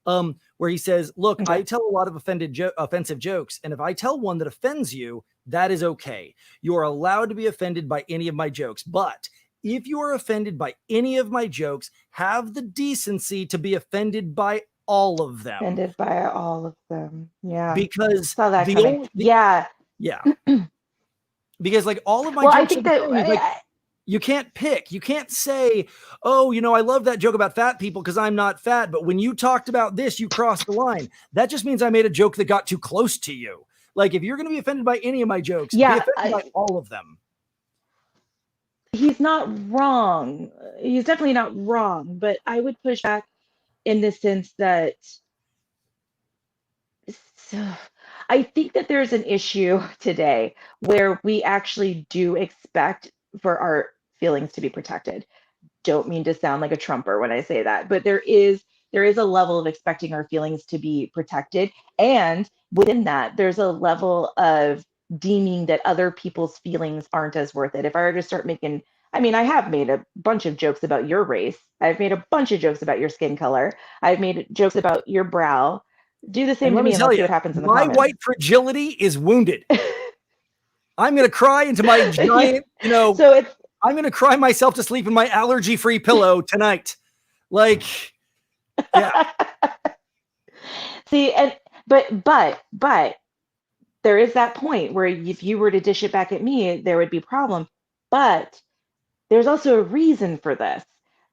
where he says, look, I tell a lot of offensive jokes. And if I tell one that offends you, that is okay. You're allowed to be offended by any of my jokes. But if you are offended by any of my jokes, have the decency to be offended by all of them. Offended by all of them. Yeah. Because saw that coming. Yeah. Because like all of my jokes, I think that you can't pick. You can't say, oh, I love that joke about fat people because I'm not fat. But when you talked about this, you crossed the line. That just means I made a joke that got too close to you. Like if you're going to be offended by any of my jokes, be offended by all of them. He's not wrong. He's definitely not wrong. But I would push back in the sense that I think that there's an issue today where we actually do expect for our feelings to be protected. Don't mean to sound like a Trumper when I say that, but there is a level of expecting our feelings to be protected. And within that, there's a level of deeming that other people's feelings aren't as worth it. If I were to start making, I have made a bunch of jokes about your race. I've made a bunch of jokes about your skin color. I've made jokes about your brow. Do the same to me and let's see what happens in the comments. My white fragility is wounded. I'm going to cry into my giant, so I'm going to cry myself to sleep in my allergy-free pillow tonight. Like, yeah. See, but there is that point where if you were to dish it back at me, there would be a problem. But there's also a reason for this.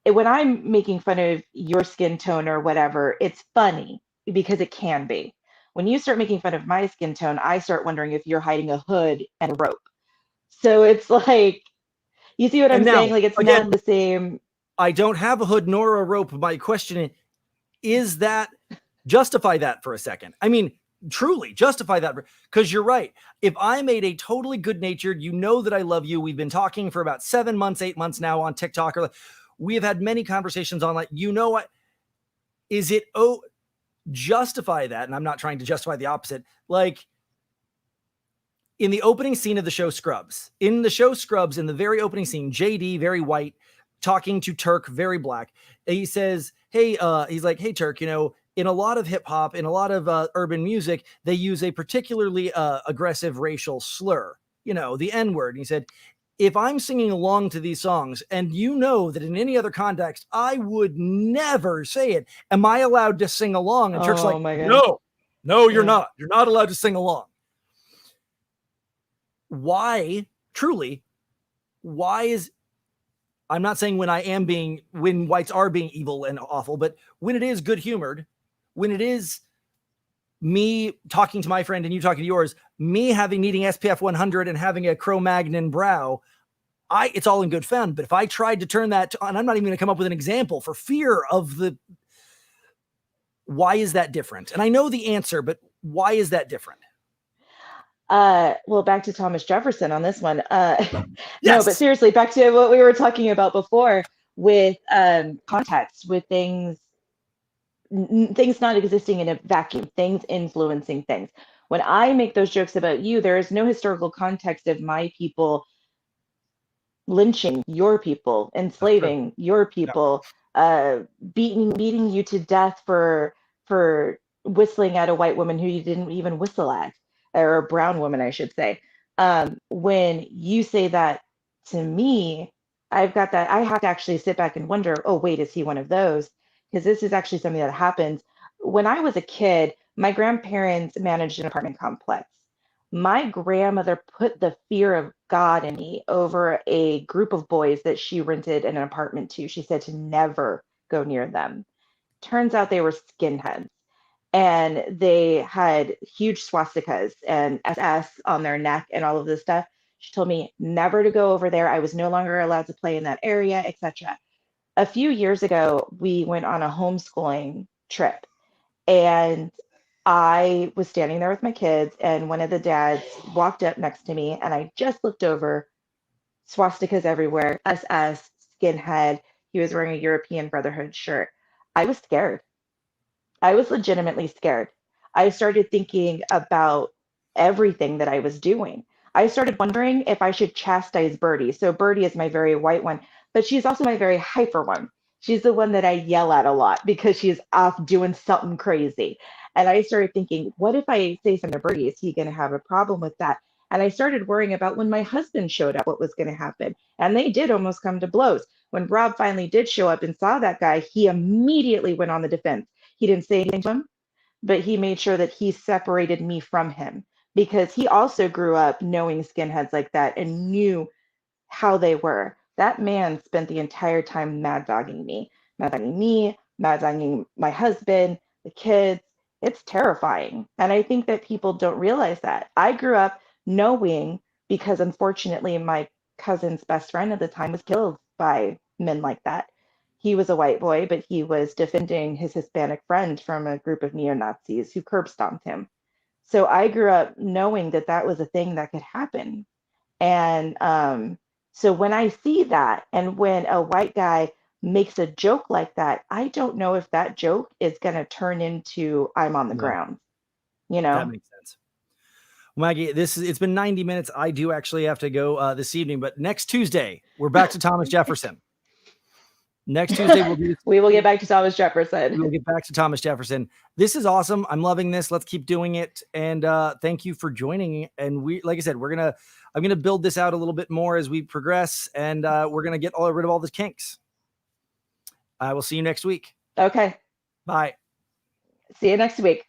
When I'm making fun of your skin tone or whatever, it's funny because it can be. When you start making fun of my skin tone, I start wondering if you're hiding a hood and a rope. So it's like, you see what I'm saying? Like, it's not the same. I don't have a hood nor a rope. My question is that justify that for a second. Truly justify that, because you're right. If I made a totally good-natured, that I love you. We've been talking for about 7 months, 8 months now on TikTok. We have had many conversations on like, what is it? Oh, justify that. And I'm not trying to justify the opposite. Like in the opening scene of the show Scrubs, in the very opening scene, JD, very white, talking to Turk, very black. He says, hey, he's like, hey, Turk, in a lot of hip hop, in a lot of urban music, they use a particularly aggressive racial slur, the N-word. And he said, if I'm singing along to these songs and that in any other context, I would never say it, am I allowed to sing along? And Turk's like, no, you're not. You're not allowed to sing along. Why, truly, I'm not saying when whites are being evil and awful, but when it is good humored, when it is me talking to my friend and you talking to yours, me needing SPF 100 and having a Cro-Magnon brow, it's all in good fun. But if I tried to turn that and I'm not even going to come up with an example for fear of why is that different? And I know the answer, but why is that different? Well, back to Thomas Jefferson on this one. Yes. No, but seriously, back to what we were talking about before with context, with things not existing in a vacuum, things influencing things. When I make those jokes about you, there is no historical context of my people lynching your people, enslaving your people, beating you to death for whistling at a white woman who you didn't even whistle at, or a brown woman, I should say. When you say that to me, I've got that. I have to actually sit back and wonder, oh, wait, is he one of those? Because this is actually something that happens. When I was a kid, my grandparents managed an apartment complex. My grandmother put the fear of God in me over a group of boys that she rented an apartment to. She said to never go near them. Turns out they were skinheads, and they had huge swastikas and SS on their neck and all of this stuff. She told me never to go over there. I was no longer allowed to play in that area, etc. A few years ago, we went on a homeschooling trip, and I was standing there with my kids, and one of the dads walked up next to me, and I just looked over, swastikas everywhere, SS, skinhead. He was wearing a European Brotherhood shirt. I was scared. I was legitimately scared. I started thinking about everything that I was doing. I started wondering if I should chastise Birdie. So Birdie is my very white one, but she's also my very hyper one. She's the one that I yell at a lot because she's off doing something crazy. And I started thinking, what if I say something to Birdie? Is he going to have a problem with that? And I started worrying about when my husband showed up, what was going to happen. And they did almost come to blows. When Rob finally did show up and saw that guy, he immediately went on the defense. He didn't say anything to him, but he made sure that he separated me from him, because he also grew up knowing skinheads like that and knew how they were. That man spent the entire time mad dogging me, mad dogging my husband, the kids. It's terrifying. And I think that people don't realize that. I grew up knowing, because unfortunately my cousin's best friend at the time was killed by men like that. He was a white boy, but he was defending his Hispanic friend from a group of neo-Nazis who curb stomped him. So I grew up knowing that that was a thing that could happen. And so when I see that, and when a white guy makes a joke like that, I don't know if that joke is going to turn into I'm on the ground. You know? That makes sense. Maggie, it's been 90 minutes. I do actually have to go this evening, but next Tuesday, we're back to Thomas Jefferson. Next Tuesday, we will get back to Thomas Jefferson. We will get back to Thomas Jefferson. This is awesome. I'm loving this. Let's keep doing it. And thank you for joining. And like I said, I'm gonna build this out a little bit more as we progress, and we're gonna get rid of all the kinks. I will see you next week. Okay. Bye. See you next week.